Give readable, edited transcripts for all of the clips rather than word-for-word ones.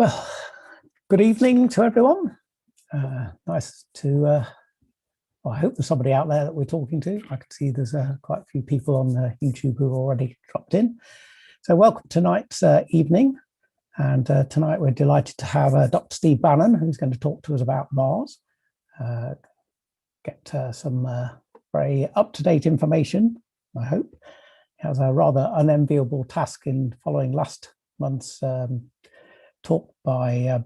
Well, good evening to everyone. Nice to, well, I hope there's somebody out there that we're talking to. I can see there's quite a few people on YouTube who have already dropped in. So welcome to tonight's evening. And tonight we're delighted to have Dr. Steve Banham, who's going to talk to us about Mars, get some very up-to-date information, I hope. He has a rather unenviable task in following last month's talk by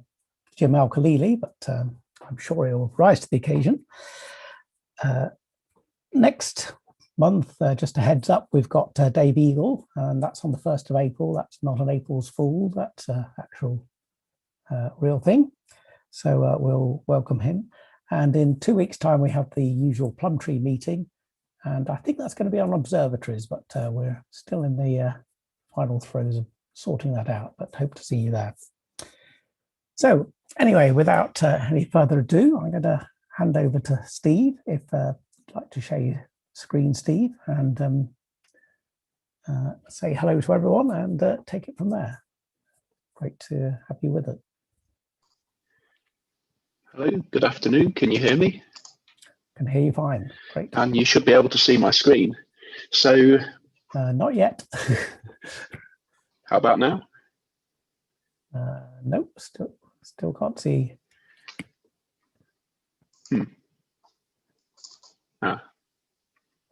Jim Al-Khalili, but I'm sure he'll rise to the occasion. Next month, just a heads up, we've got Dave Eagle, and that's on the 1st of April. That's not an April's Fool, that's an actual real thing. So we'll welcome him. And in 2 weeks' time, we have the usual Plumtree meeting. And I think that's going to be on observatories, but we're still in the final throes of sorting that out, but hope to see you there. So anyway, without any further ado, I'm going to hand over to Steve, if you'd like to share your screen, Steve, and say hello to everyone and take it from there. Great to have you with us. Hello, good afternoon. Can you hear me? Can hear you fine. Great. And you should be able to see my screen. So not yet. How about now? Nope, still can't see.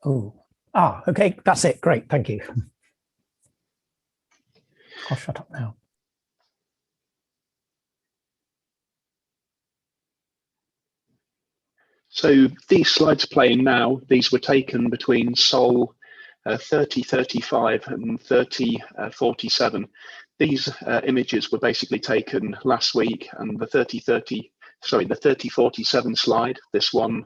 Okay, that's it. Great, thank you. I'll shut up now. So these slides playing now, these were taken between Sol 3035 and 3047. These images were basically taken last week, and the 3047 slide, this one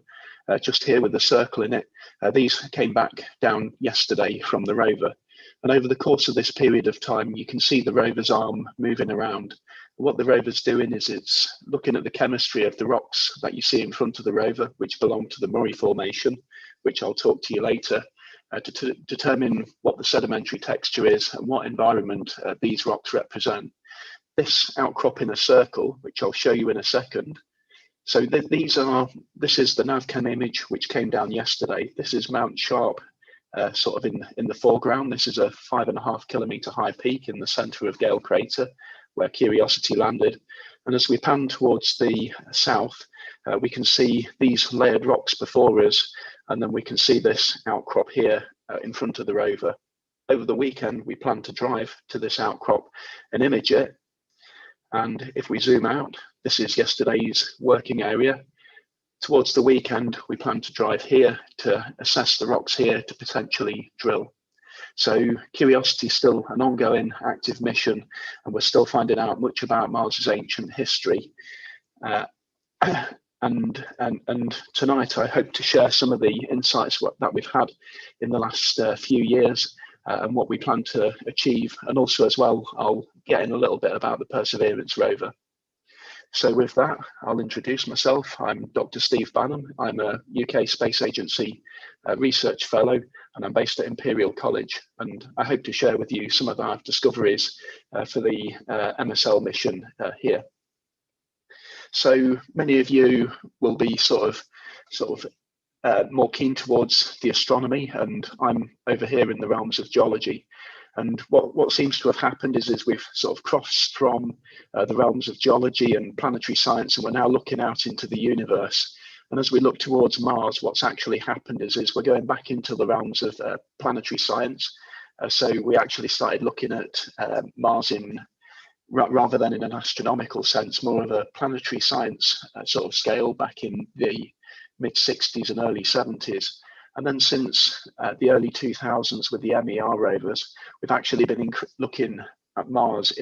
just here with the circle in it, these came back down yesterday from the rover. And over the course of this period of time, you can see the rover's arm moving around. What the rover's doing is it's looking at the chemistry of the rocks that you see in front of the rover, which belong to the Murray Formation, which I'll talk to you later, to determine what the sedimentary texture is and what environment these rocks represent. This outcrop in a circle, which I'll show you in a second. So this is the NavCam image, which came down yesterday. This is Mount Sharp, sort of in the foreground. This is a 5.5 kilometer high peak in the center of Gale Crater, where Curiosity landed. And as we pan towards the south, we can see these layered rocks before us, and then we can see this outcrop here in front of the rover. Over the weekend, we plan to drive to this outcrop and image it. And if we zoom out, this is yesterday's working area. Towards the weekend, we plan to drive here to assess the rocks here to potentially drill. So Curiosity is still an ongoing active mission, and we're still finding out much about Mars's ancient history. And tonight I hope to share some of the insights that we've had in the last few years and what we plan to achieve. And also as well, I'll get in a little bit about the Perseverance rover. So with that, I'll introduce myself. I'm Dr. Steve Banham. I'm a UK Space Agency research fellow, and I'm based at Imperial College. And I hope to share with you some of our discoveries for the MSL mission here. So many of you will be sort of more keen towards the astronomy, and I'm over here in the realms of geology. And what seems to have happened is we've sort of crossed from the realms of geology and planetary science, and we're now looking out into the universe. And as we look towards Mars, what's actually happened is we're going back into the realms of planetary science. So we actually started looking at Mars rather than in an astronomical sense, more of a planetary science sort of scale back in the mid-60s and early 70s. And then since the early 2000s with the MER rovers, we've actually been looking at Mars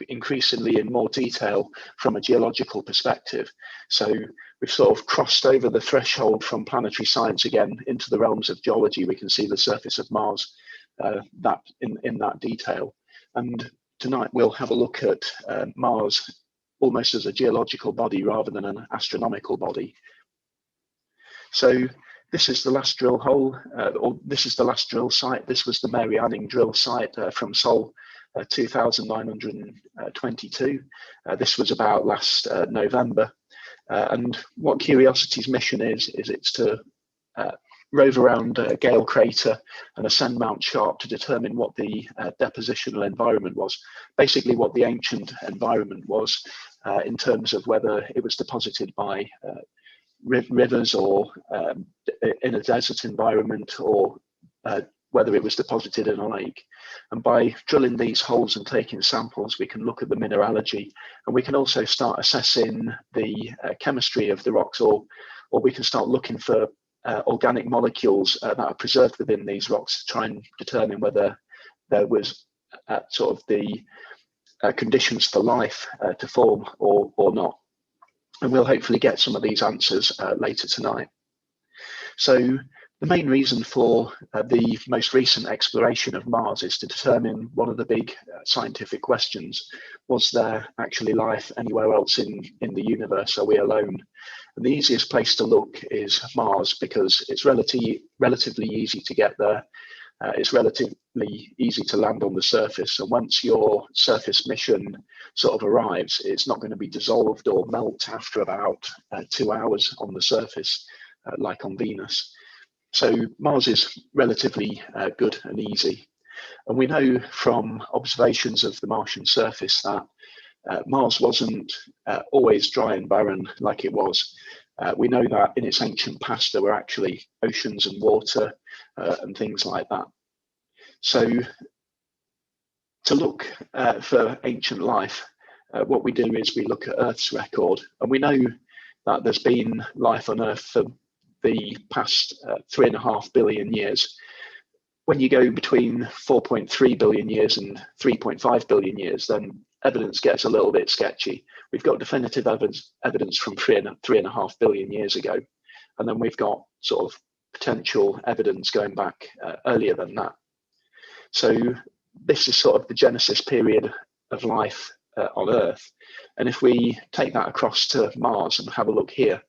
increasingly in more detail from a geological perspective. So we've sort of crossed over the threshold from planetary science again into the realms of geology. We can see the surface of Mars in that detail. And tonight we'll have a look at Mars almost as a geological body rather than an astronomical body. So this is the last drill hole, or this is the last drill site. This was the Mary Anning drill site from Sol 2922. This was about last November. And what Curiosity's mission is it's to rove around Gale Crater and ascend Mount Sharp to determine what the depositional environment was, basically what the ancient environment was in terms of whether it was deposited by rivers or in a desert environment, or whether it was deposited in a lake. And by drilling these holes and taking samples, we can look at the mineralogy, and we can also start assessing the chemistry of the rocks, or we can start looking for organic molecules that are preserved within these rocks to try and determine whether there was sort of the conditions for life to form or not. And we'll hopefully get some of these answers later tonight. So the main reason for the most recent exploration of Mars is to determine one of the big scientific questions: was there actually life anywhere else in the universe? Are we alone? And the easiest place to look is Mars, because it's relatively easy to get there. It's relatively easy to land on the surface, and once your surface mission sort of arrives, it's not going to be dissolved or melt after about 2 hours on the surface, like on Venus. So Mars is relatively good and easy. And we know from observations of the Martian surface that Mars wasn't always dry and barren like it was. We know that in its ancient past there were actually oceans and water and things like that. So to look for ancient life, what we do is we look at Earth's record, and we know that there's been life on Earth for the past 3.5 billion years. When you go between 4.3 billion years and 3.5 billion years, then evidence gets a little bit sketchy. We've got definitive evidence from 3.5 billion years ago, and then we've got sort of potential evidence going back earlier than that. So this is sort of the genesis period of life on Earth. And if we take that across to Mars and have a look here,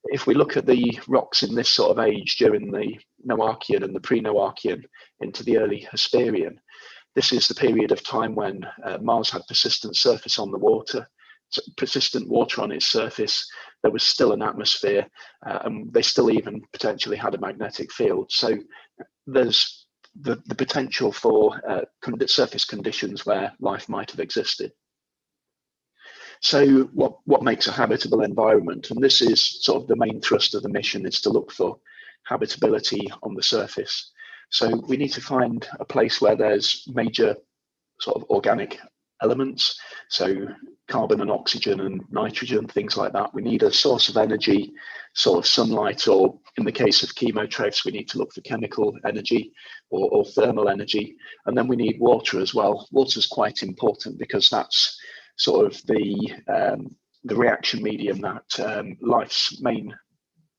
if we look at the rocks in this sort of age during the Noachian and the pre-Noachian into the early Hesperian, this is the period of time when Mars had persistent surface on the water, persistent water on its surface. There was still an atmosphere, and they still even potentially had a magnetic field. So there's the potential for surface conditions where life might have existed. So what makes a habitable environment? And this is sort of the main thrust of the mission, is to look for habitability on the surface. So we need to find a place where there's major sort of organic elements, so carbon and oxygen and nitrogen, things like that. We need a source of energy, sort of sunlight, or in the case of chemotrophs, we need to look for chemical energy or thermal energy. And then we need water as well. Water is quite important because that's sort of the reaction medium that life's main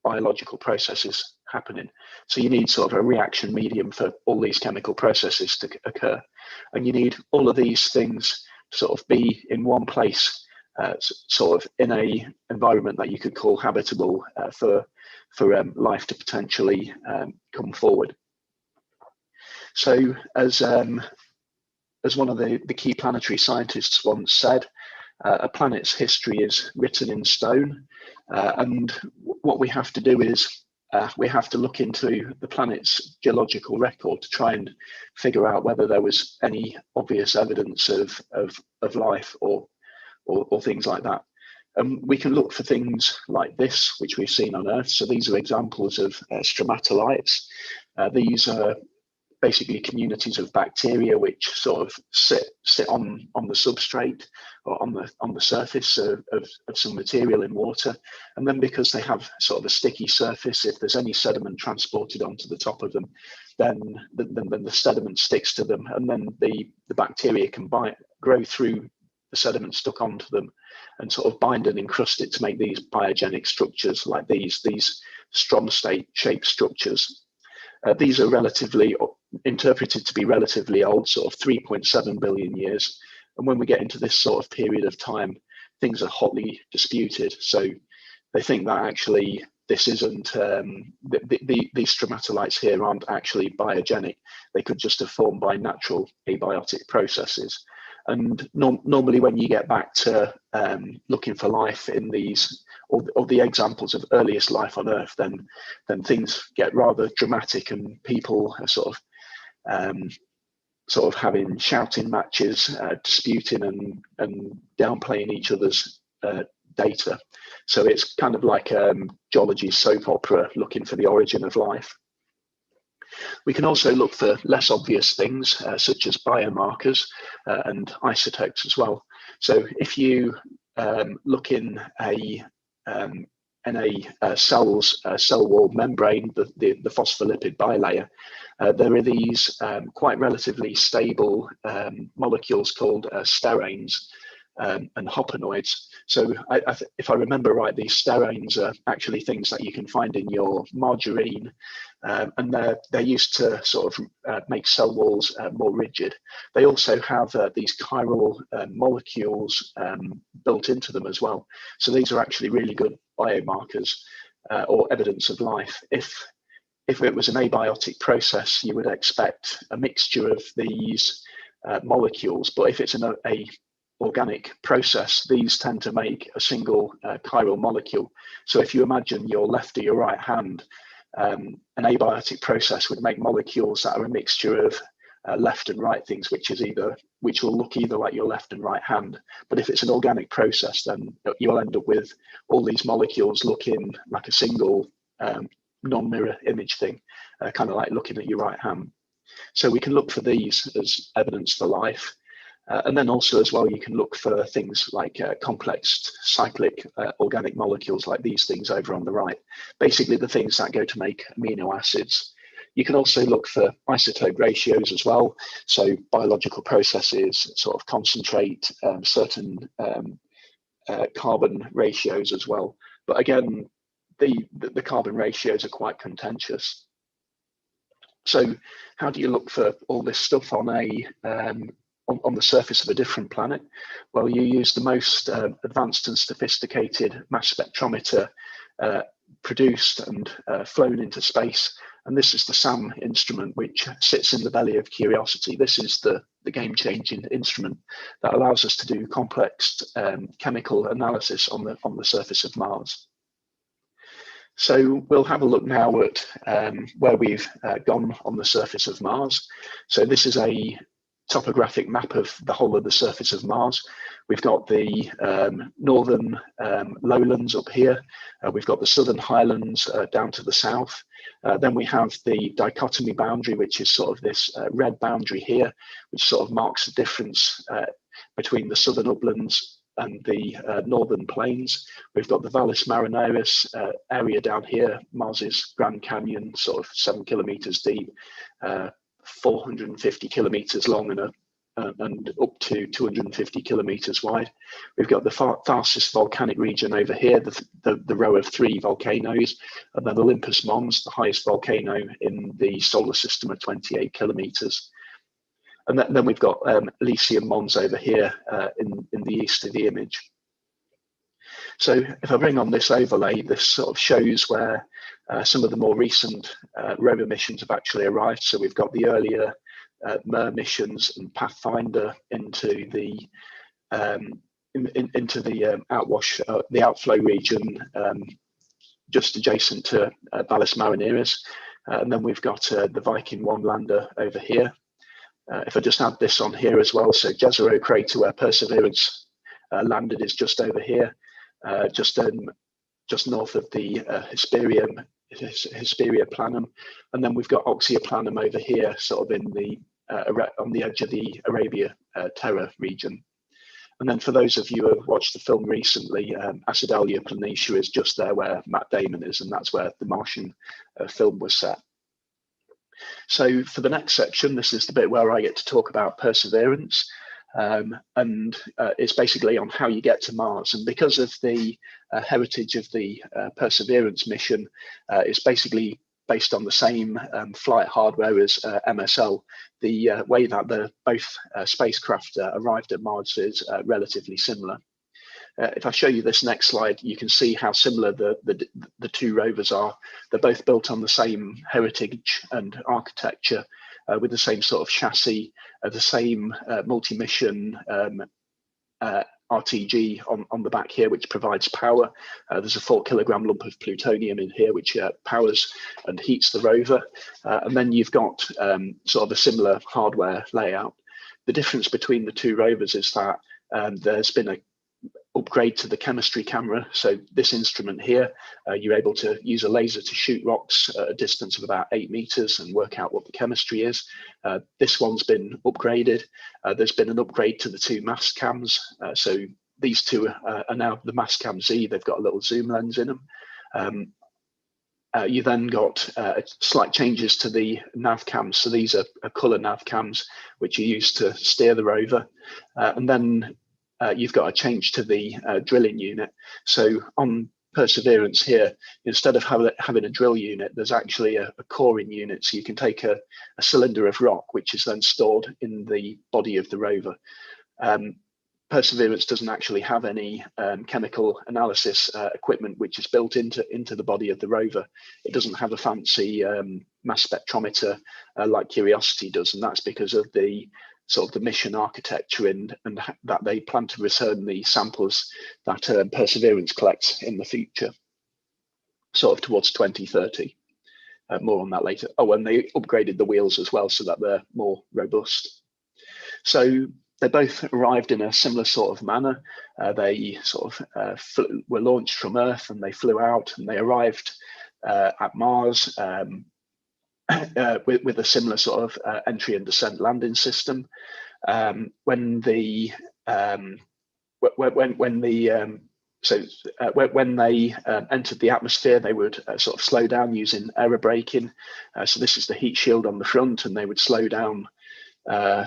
biological processes happen in. So you need sort of a reaction medium for all these chemical processes to occur. And you need all of these things to sort of be in one place, sort of in a environment that you could call habitable for life to potentially come forward. So as one of the key planetary scientists once said, a planet's history is written in stone, and what we have to do is we have to look into the planet's geological record to try and figure out whether there was any obvious evidence of life or things like that. We can look for things like this, which we've seen on Earth. So these are examples of stromatolites. These are basically communities of bacteria which sort of sit on the substrate or on the surface of some material in water, and then because they have sort of a sticky surface, if there's any sediment transported onto the top of them, then the sediment sticks to them, and then the bacteria can grow through the sediment stuck onto them and sort of bind and encrust it to make these biogenic structures like these stromstate shaped structures. These are relatively interpreted to be relatively old, sort of 3.7 billion years. And when we get into this sort of period of time, things are hotly disputed. So they think that actually this isn't, these stromatolites here aren't actually biogenic. They could just have formed by natural abiotic processes. And normally when you get back to looking for life in these, or the examples of earliest life on Earth, then things get rather dramatic, and people are sort of having shouting matches, disputing and downplaying each other's data. So it's kind of like geology soap opera looking for the origin of life. We can also look for less obvious things, such as biomarkers and isotopes as well. So if you look in a cell's cell wall membrane, the phospholipid bilayer, there are these quite relatively stable molecules called steranes and hopanoids. So if I remember right, these steranes are actually things that you can find in your margarine, and they're used to sort of make cell walls more rigid. They also have these chiral molecules built into them as well. So these are actually really good biomarkers or evidence of life. If it was an abiotic process, you would expect a mixture of these molecules, but if it's a organic process, these tend to make a single chiral molecule. So if you imagine your left or your right hand, an abiotic process would make molecules that are a mixture of left and right things, which will look either like your left and right hand. But if it's an organic process, then you'll end up with all these molecules looking like a single non-mirror image thing, kind of like looking at your right hand. So we can look for these as evidence for life. And then also as well, you can look for things like complex cyclic organic molecules like these things over on the right, basically the things that go to make amino acids. You can also look for isotope ratios as well. So biological processes sort of concentrate certain carbon ratios as well. But again, the carbon ratios are quite contentious. So how do you look for all this stuff on the surface of a different planet? Well, you use the most advanced and sophisticated mass spectrometer produced and flown into space. And this is the SAM instrument, which sits in the belly of Curiosity. This is the game-changing instrument that allows us to do complex chemical analysis on the surface of Mars. So we'll have a look now at where we've gone on the surface of Mars. So this is a topographic map of the whole of the surface of Mars. We've got the northern lowlands up here. We've got the southern highlands down to the south. Then we have the dichotomy boundary, which is sort of this red boundary here, which sort of marks the difference between the southern uplands and the northern plains. We've got the Valles Marineris area down here, Mars's Grand Canyon, sort of 7 kilometers deep, 450 kilometers long, and up to 250 kilometers wide. We've got the fastest volcanic region over here, the row of 3 volcanoes, and then Olympus Mons, the highest volcano in the solar system, at 28 kilometers. And then we've got Elysium Mons over here in the east of the image. So if I bring on this overlay, this sort of shows where some of the more recent rover missions have actually arrived. So we've got the earlier MER missions and Pathfinder into the outwash, the outflow region just adjacent to Valles Marineris. And then we've got the Viking 1 lander over here. If I just add this on here as well, so Jezero crater where Perseverance landed is just over here, just north of the Hesperia Planum, and then we've got Oxyoplanum over here, sort of in the on the edge of the Arabia Terra region. And then for those of you who have watched the film recently, Acidalia Planitia is just there where Matt Damon is, and that's where the Martian film was set. So for the next section, this is the bit where I get to talk about Perseverance, and it's basically on how you get to Mars. And because of the heritage of the Perseverance mission, it's basically based on the same flight hardware as MSL. The way that both spacecraft arrived at Mars is relatively similar. If I show you this next slide, you can see how similar the 2 rovers are. They're both built on the same heritage and architecture. with the same sort of chassis, the same multi-mission RTG on the back here, which provides power. There's a 4 kilogram lump of plutonium in here, which powers and heats the rover. And then you've got sort of a similar hardware layout. The difference between the two rovers is that there's been a upgrade to the chemistry camera. So this instrument here, you're able to use a laser to shoot rocks at a distance of about 8 meters and work out what the chemistry is. This one's been upgraded. There's been an upgrade to the 2 mass cams. So these two are now the mass cam Z. They've got a little zoom lens in them. You then got slight changes to the nav cams. So these are color nav cams, which are used to steer the rover. And then you've got a change to the drilling unit. So on Perseverance here, instead of having a drill unit, there's actually a coring unit. So you can take a cylinder of rock, which is then stored in the body of the rover. Perseverance doesn't actually have any chemical analysis equipment which is built into the body of the rover. It doesn't have a fancy mass spectrometer like Curiosity does, and that's because of the sort of the mission architecture and that they plan to return the samples that Perseverance collects in the future, sort of towards 2030. More on that later. Oh, and they upgraded the wheels as well so that they're more robust. So they both arrived in a similar sort of manner. They sort of were launched from Earth, and they flew out, and they arrived at Mars with a similar sort of entry and descent landing system. When they entered the atmosphere, they would sort of slow down using aerobraking. So this is the heat shield on the front, and they would slow down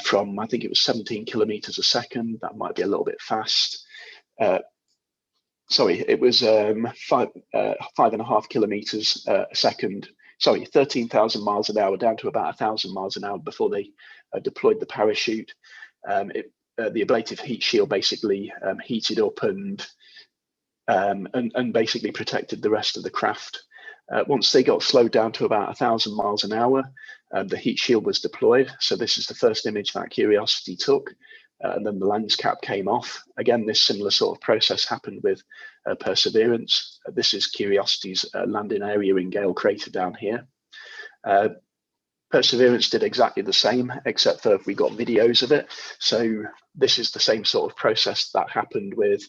from, I think it was 17 kilometers a second. That might be a little bit fast. Sorry, it was 5.5 kilometers a second. Sorry, 13,000 miles an hour down to about 1,000 miles an hour before they deployed the parachute. The ablative heat shield basically heated up and basically protected the rest of the craft. Once they got slowed down to about 1,000 miles an hour, the heat shield was deployed. So this is the first image that Curiosity took, and then the lens cap came off. Again, this similar sort of process happened with Perseverance. This is Curiosity's landing area in Gale Crater down here. Perseverance did exactly the same, except for we got videos of it. So this is the same sort of process that happened with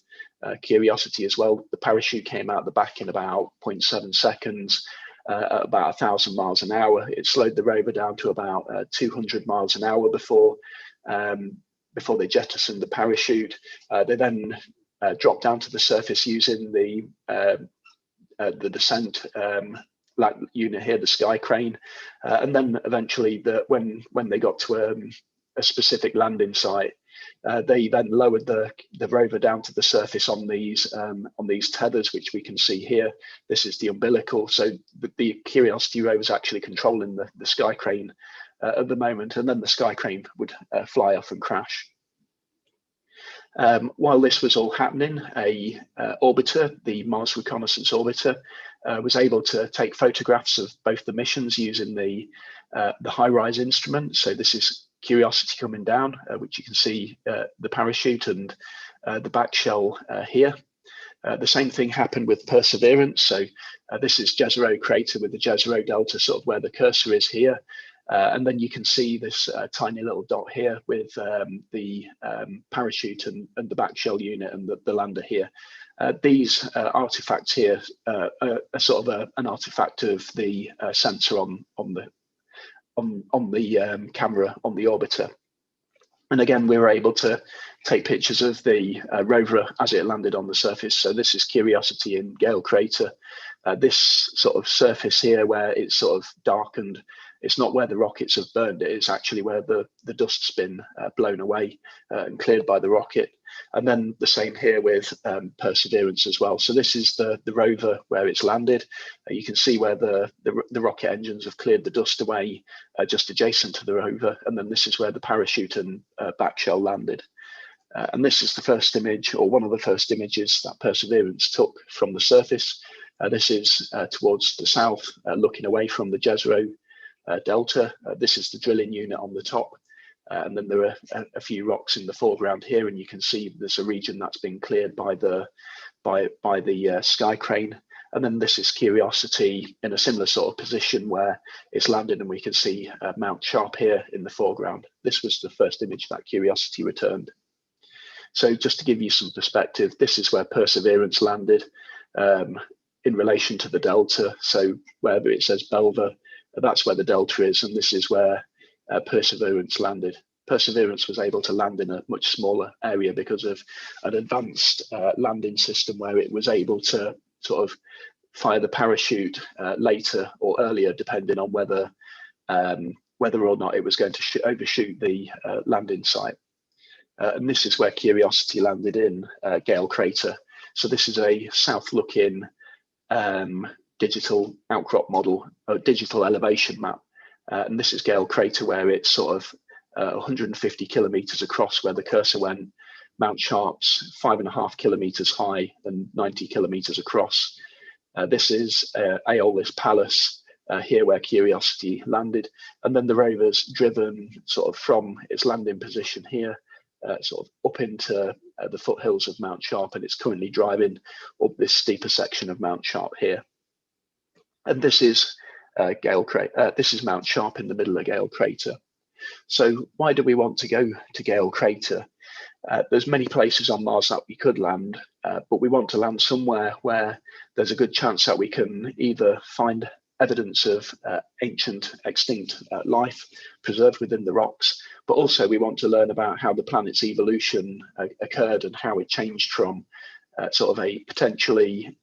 Curiosity as well. The parachute came out the back in about 0.7 seconds, at about 1,000 miles an hour. It slowed the rover down to about 200 miles an hour before they jettisoned the parachute. They then dropped down to the surface using the descent unit here, the sky crane, and then eventually, when they got to a specific landing site, they then lowered the rover down to the surface on these tethers, which we can see here. This is the umbilical. So the Curiosity rover is actually controlling the sky crane at the moment, and then the sky crane would fly off and crash. While this was all happening, a orbiter, the Mars Reconnaissance Orbiter, was able to take photographs of both the missions using the HiRISE instrument. So this is Curiosity coming down, which you can see the parachute and the back shell here. The same thing happened with Perseverance. So this is Jezero Crater with the Jezero Delta, sort of where the cursor is here. And then you can see this tiny little dot here with the parachute and the back shell unit and the lander here. These artifacts here are sort of an artifact of the sensor on the camera on the orbiter. And again, we were able to take pictures of the rover as it landed on the surface. So this is Curiosity in Gale Crater. This sort of surface here where it's sort of darkened, it's not where the rockets have burned it, it's actually where the dust's been blown away and cleared by the rocket. And then the same here with Perseverance as well. So this is the rover where it's landed. You can see where the rocket engines have cleared the dust away just adjacent to the rover. And then this is where the parachute and back shell landed. And this is the first image, or one of the first images that Perseverance took from the surface. This is towards the south, looking away from the Jezero delta. This is the drilling unit on the top. And then there are a few rocks in the foreground here, and you can see there's a region that's been cleared by the sky crane. And then this is Curiosity in a similar sort of position where it's landed, and we can see Mount Sharp here in the foreground. This was the first image that Curiosity returned. So just to give you some perspective, this is where Perseverance landed in relation to the delta. So wherever it says Belva, that's where the delta is, and this is where Perseverance landed. Perseverance was able to land in a much smaller area because of an advanced landing system where it was able to sort of fire the parachute later or earlier, depending on whether or not it was going to overshoot the landing site. And this is where Curiosity landed in Gale Crater. So this is a south-looking digital outcrop model, a digital elevation map. And this is Gale Crater, where it's sort of 150 kilometers across where the cursor went. Mount Sharp's 5.5 kilometers high and 90 kilometers across. This is Aeolus Palus, here where Curiosity landed. And then the rover's driven sort of from its landing position here, sort of up into the foothills of Mount Sharp, and it's currently driving up this steeper section of Mount Sharp here. And this is this is Mount Sharp in the middle of Gale Crater. So why do we want to go to Gale Crater? There's many places on Mars that we could land, but we want to land somewhere where there's a good chance that we can either find evidence of ancient extinct life preserved within the rocks, but also we want to learn about how the planet's evolution occurred and how it changed from sort of a potentially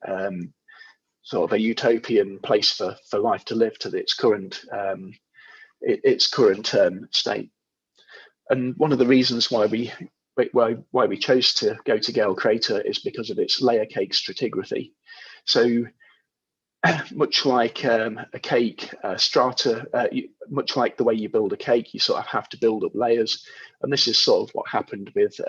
sort of a utopian place for life to live to its current state. And one of the reasons why we chose to go to Gale Crater is because of its layer cake stratigraphy. So much like a cake strata, much like the way you build a cake, you sort of have to build up layers. And this is sort of what happened with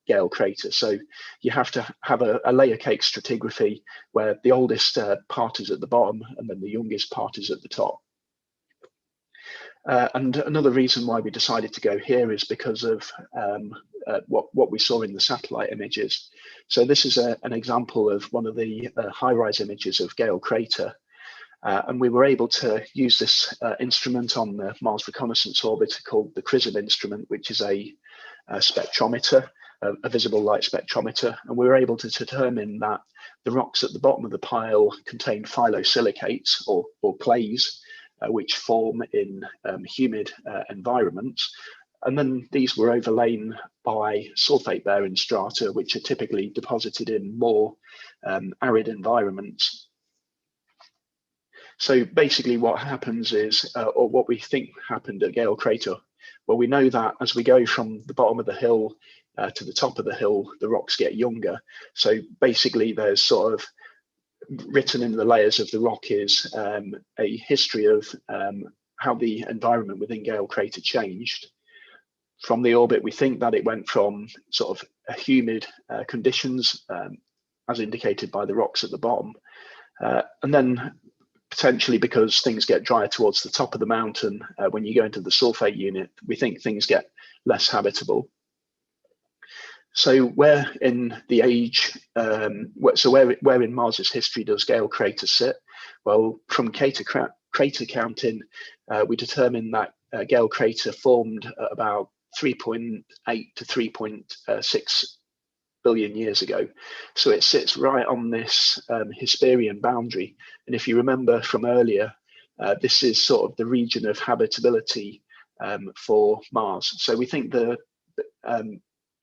Gale Crater. So you have to have a layer cake stratigraphy where the oldest part is at the bottom and then the youngest part is at the top. And another reason why we decided to go here is because of what we saw in the satellite images. So this is an example of one of the high-rise images of Gale Crater. And we were able to use this instrument on the Mars Reconnaissance Orbiter called the CRISM instrument, which is a spectrometer, a visible light spectrometer. And we were able to determine that the rocks at the bottom of the pile contain phyllosilicates or clays, which form in humid environments. And then these were overlain by sulfate-bearing strata, which are typically deposited in more arid environments. So basically what happens is, or what we think happened at Gale Crater, well, we know that as we go from the bottom of the hill to the top of the hill, the rocks get younger. So basically there's sort of written in the layers of the rock is a history of how the environment within Gale Crater changed. From the orbit, we think that it went from sort of humid conditions, as indicated by the rocks at the bottom, and then potentially because things get drier towards the top of the mountain, when you go into the sulfate unit, we think things get less habitable. So where in the age, where in Mars's history does Gale Crater sit? Well, from crater counting, we determined that Gale Crater formed at about 3.8 to 3.6 billion years ago. So it sits right on this Hesperian boundary. And if you remember from earlier, this is sort of the region of habitability for Mars. So we think the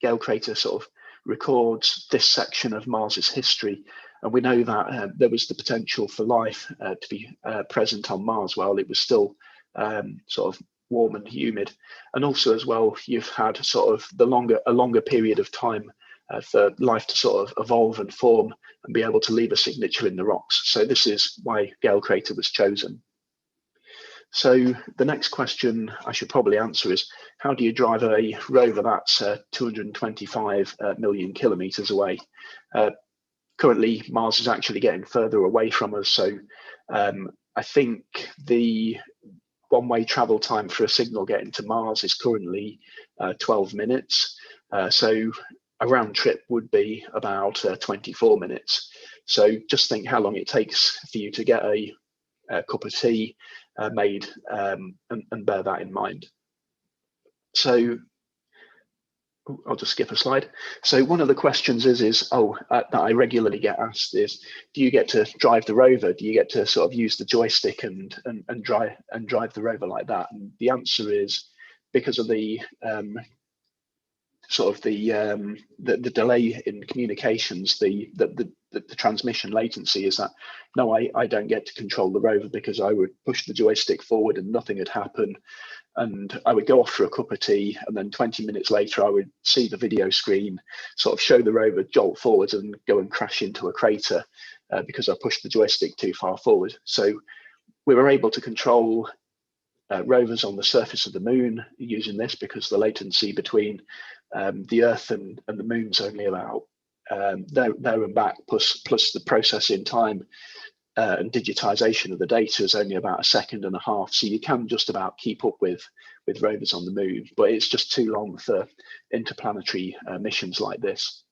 Gale Crater sort of records this section of Mars's history. And we know that there was the potential for life to be present on Mars while it was still sort of warm and humid. And also as well, you've had sort of a longer period of time for life to sort of evolve and form and be able to leave a signature in the rocks. So this is why Gale Crater was chosen. So the next question I should probably answer is, how do you drive a rover that's 225 million kilometers away? Currently, Mars is actually getting further away from us. So I think the one-way travel time for a signal getting to Mars is currently 12 minutes. So a round trip would be about 24 minutes. So just think how long it takes for you to get a cup of tea made, and bear that in mind. So I'll just skip a slide. So one of the questions that I regularly get asked is, do you get to drive the rover? Do you get to sort of use the joystick and drive the rover like that? And the answer is, because of the the delay in communications, the transmission latency, is that no, I don't get to control the rover, because I would push the joystick forward and nothing would happen. And I would go off for a cup of tea, and then 20 minutes later, I would see the video screen sort of show the rover jolt forwards and go and crash into a crater because I pushed the joystick too far forward. So we were able to control rovers on the surface of the moon using this, because the latency between the Earth and the moon's only about there and back, plus the processing time and digitization of the data is only about 1.5 seconds. So you can just about keep up with rovers on the moon, but it's just too long for interplanetary missions like this.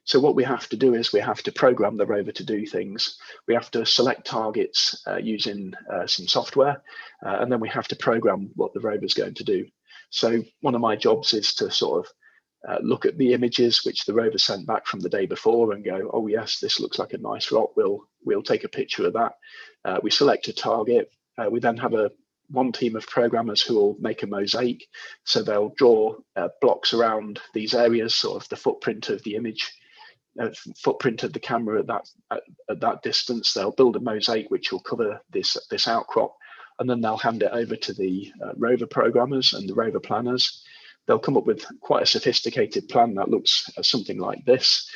So what we have to do is we have to program the rover to do things. We have to select targets using some software, and then we have to program what the rover is going to do. So one of my jobs is to sort of look at the images which the rover sent back from the day before and go, oh yes, this looks like a nice rock. We'll take a picture of that. We select a target. We then have one team of programmers who will make a mosaic. So they'll draw blocks around these areas, sort of the footprint of the image, footprint of the camera at that distance. They'll build a mosaic which will cover this outcrop, and then they'll hand it over to the rover programmers and the rover planners. They'll come up with quite a sophisticated plan that looks something like this,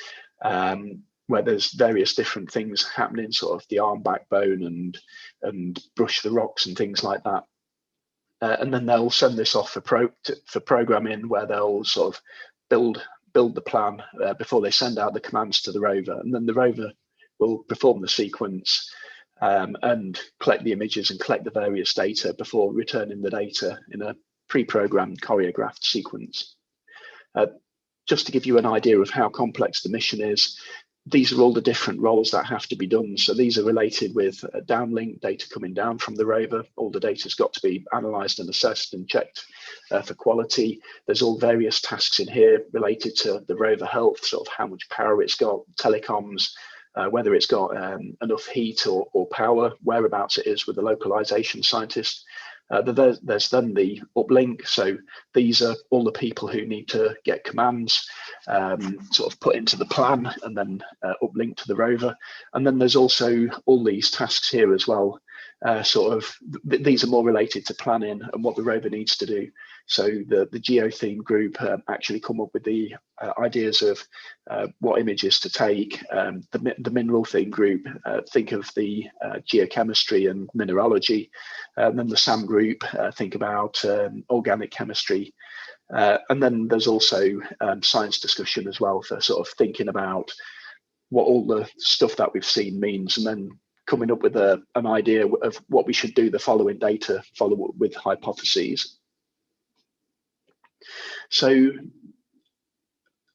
where there's various different things happening, sort of the arm backbone and brush the rocks and things like that. And then they'll send this off for programming, where they'll sort of build the plan before they send out the commands to the rover. And then the rover will perform the sequence and collect the images and collect the various data before returning the data in a pre-programmed choreographed sequence. Just to give you an idea of how complex the mission is, these are all the different roles that have to be done. So these are related with downlink data coming down from the rover. All the data's got to be analysed and assessed and checked for quality. There's all various tasks in here related to the rover health, sort of how much power it's got, telecoms, whether it's got enough heat or power, whereabouts it is with the localization scientist. There's then the uplink. So these are all the people who need to get commands sort of put into the plan and then uplink to the rover. And then there's also all these tasks here as well. These are more related to planning and what the rover needs to do. So the geotheme group actually come up with the ideas of what images to take. The mineral theme group think of the geochemistry and mineralogy. And then the SAM group think about organic chemistry. And then there's also science discussion as well, for sort of thinking about what all the stuff that we've seen means, and then coming up with an idea of what we should do the following day to follow up with hypotheses. So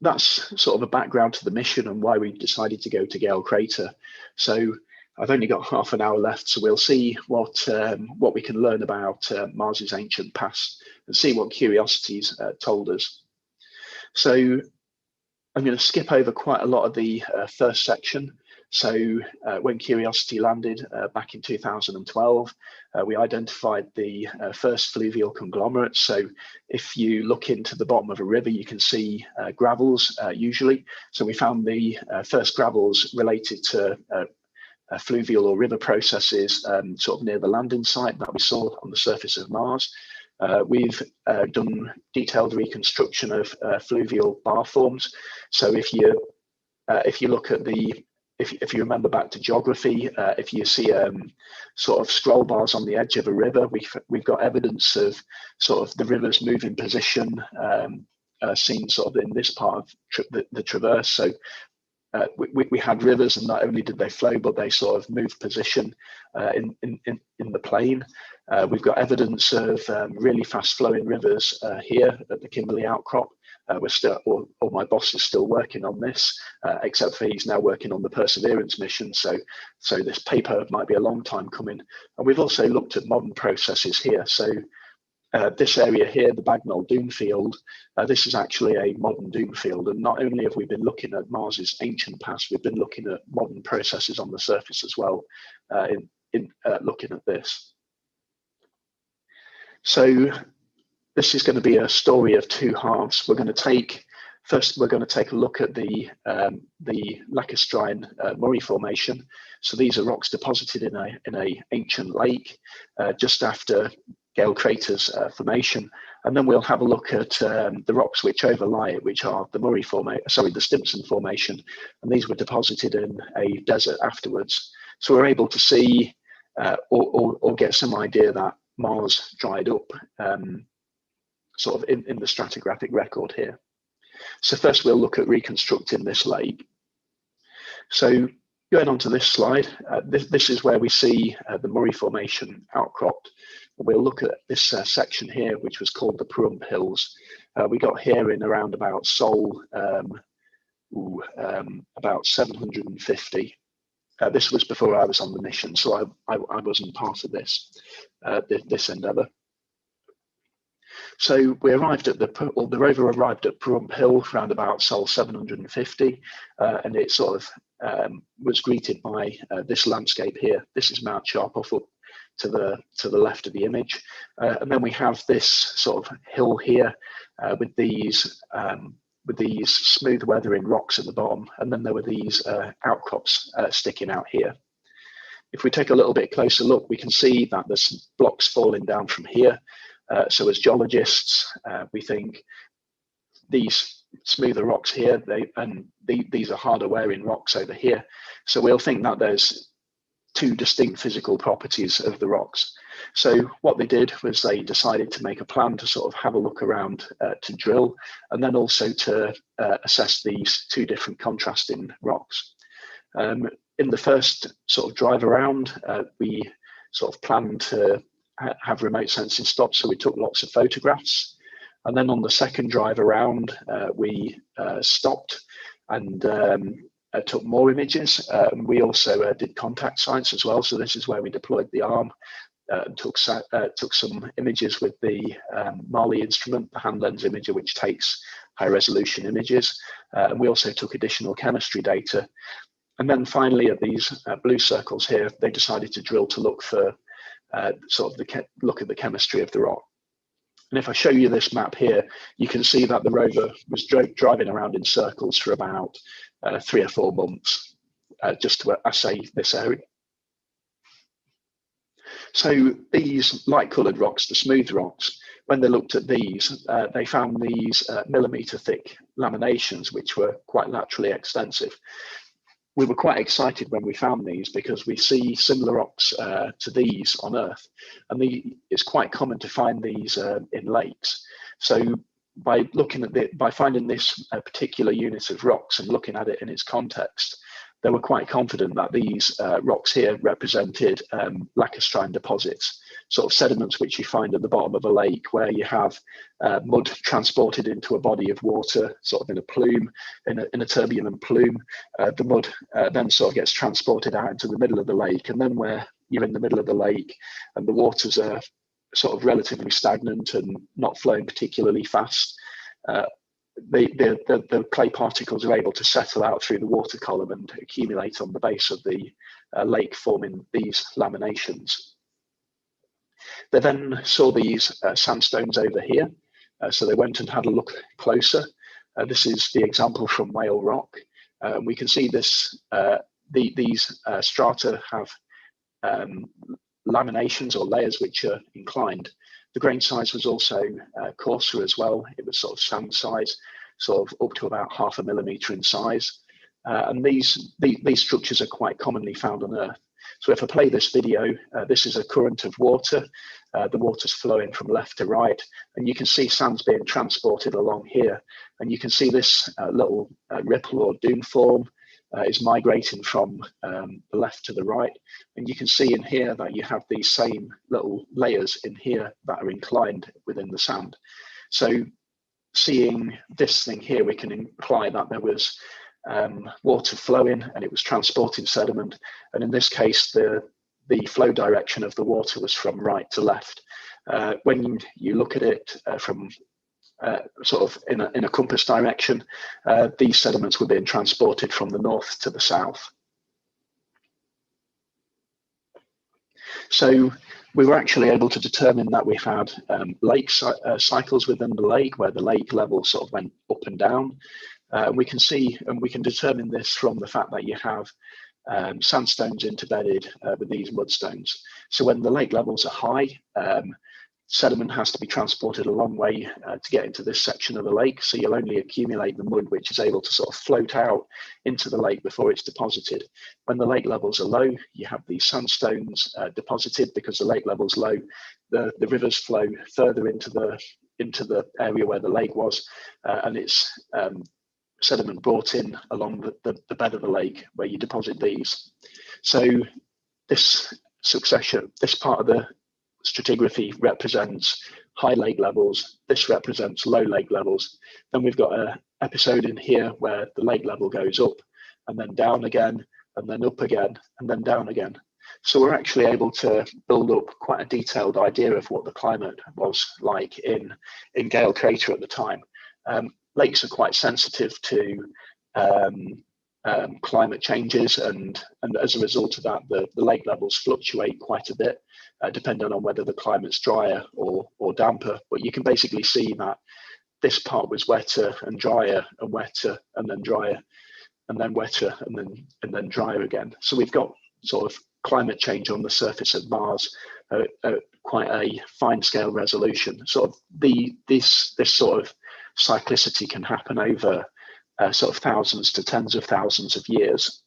that's sort of a background to the mission and why we decided to go to Gale Crater. So I've only got half an hour left, so we'll see what we can learn about Mars's ancient past and see what Curiosity's told us. So I'm going to skip over quite a lot of the first section. So when Curiosity landed back in 2012, we identified the first fluvial conglomerates. So if you look into the bottom of a river, you can see gravels usually. So we found the first gravels related to fluvial or river processes sort of near the landing site that we saw on the surface of Mars. We've done detailed reconstruction of fluvial bar forms. So if you look at if you remember back to geography, if you see sort of scroll bars on the edge of a river, we've got evidence of sort of the river's moving position seen sort of in this part of the traverse. So we had rivers, and not only did they flow, but they sort of moved position in the plain. We've got evidence of really fast flowing rivers here at the Kimberley outcrop. We're still, or my boss is still working on this, except for he's now working on the Perseverance mission. So this paper might be a long time coming. And we've also looked at modern processes here. So this area here, the Bagnall Dune Field, this is actually a modern dune field. And not only have we been looking at Mars's ancient past, we've been looking at modern processes on the surface as well, in looking at this. So this is going to be a story of two halves. We're going to take a look at the lacustrine Murray Formation. So these are rocks deposited in a ancient lake just after Gale Crater's formation, and then we'll have a look at the rocks which overlie it, which are the the Stimson Formation, and these were deposited in a desert afterwards. So we're able to see or get some idea that Mars dried up sort of in the stratigraphic record here. So first we'll look at reconstructing this lake. So going on to this slide, this is where we see the Murray Formation outcropped. We'll look at this section here, which was called the Pahrump Hills. We got here in around about Sol, about 750. This was before I was on the mission, so I wasn't part of this endeavour. So we arrived at the rover arrived at Pahrump Hill around about Sol 750, and it sort of was greeted by this landscape here. This is Mount Sharp-Off up to the left of the image, and then we have this sort of hill here with these smooth weathering rocks at the bottom, and then there were these outcrops sticking out here. If we take a little bit closer look, we can see that there's blocks falling down from here. So as geologists, we think these smoother rocks here, these are harder wearing rocks over here. So we'll think that there's two distinct physical properties of the rocks. So what they did was they decided to make a plan to sort of have a look around to drill, and then also to assess these two different contrasting rocks. In the first sort of drive around, we sort of planned to have remote sensing stops, so we took lots of photographs. And then on the second drive around, we stopped and took more images. We also did contact science as well, so this is where we deployed the arm, took some images with the Marley instrument, the hand lens imager, which takes high resolution images. And we also took additional chemistry data. And then finally at these blue circles here, they decided to drill to look for sort of look at the chemistry of the rock. And if I show you this map here, you can see that the rover was driving around in circles for about 3 or 4 months just to assay this area. So these light coloured rocks, the smooth rocks, when they looked at these, they found these millimetre thick laminations, which were quite laterally extensive. We were quite excited when we found these because we see similar rocks to these on Earth, and it's quite common to find these in lakes. So by finding this particular unit of rocks and looking at it in its context, they were quite confident that these rocks here represented lacustrine deposits, sort of sediments which you find at the bottom of a lake where you have mud transported into a body of water, sort of in a plume, in a turbulent plume. The mud then sort of gets transported out into the middle of the lake, and then where you're in the middle of the lake and the waters are sort of relatively stagnant and not flowing particularly fast, the clay particles are able to settle out through the water column and accumulate on the base of the lake, forming these laminations. They then saw these sandstones over here, so they went and had a look closer. This is the example from Whale Rock. We can see this; these strata have laminations or layers which are inclined. The grain size was also coarser as well. It was sort of sand size, sort of up to about 0.5 millimetre in size. And these structures are quite commonly found on Earth. So if I play this video, this is a current of water. The water's flowing from left to right, and you can see sands being transported along here. And you can see this little ripple or dune form is migrating from the left to the right. And you can see in here that you have these same little layers in here that are inclined within the sand. So seeing this thing here, we can imply that there was water flowing and it was transporting sediment. And in this case, the flow direction of the water was from right to left. When you look at it from sort of in a compass direction, these sediments were being transported from the north to the south. So we were actually able to determine that we had lake cycles within the lake, where the lake level sort of went up and down. We can see, and we can determine this from the fact that you have sandstones interbedded with these mudstones. So when the lake levels are high, sediment has to be transported a long way to get into this section of the lake. So you'll only accumulate the mud, which is able to sort of float out into the lake before it's deposited. When the lake levels are low, you have these sandstones deposited. Because the lake level's low, the rivers flow further into the area where the lake was, and it's sediment brought in along the bed of the lake where you deposit these. So this succession, this part of the stratigraphy represents high lake levels, this represents low lake levels. Then we've got an episode in here where the lake level goes up and then down again, and then up again, and then down again. So we're actually able to build up quite a detailed idea of what the climate was like in Gale Crater at the time. Lakes are quite sensitive to climate changes, and as a result of that, the lake levels fluctuate quite a bit, depending on whether the climate's drier or damper. But you can basically see that this part was wetter and drier and wetter and then drier and then wetter and then drier again. So we've got sort of climate change on the surface of Mars at quite a fine scale resolution. Sort of this sort of cyclicity can happen over sort of thousands to tens of thousands of years.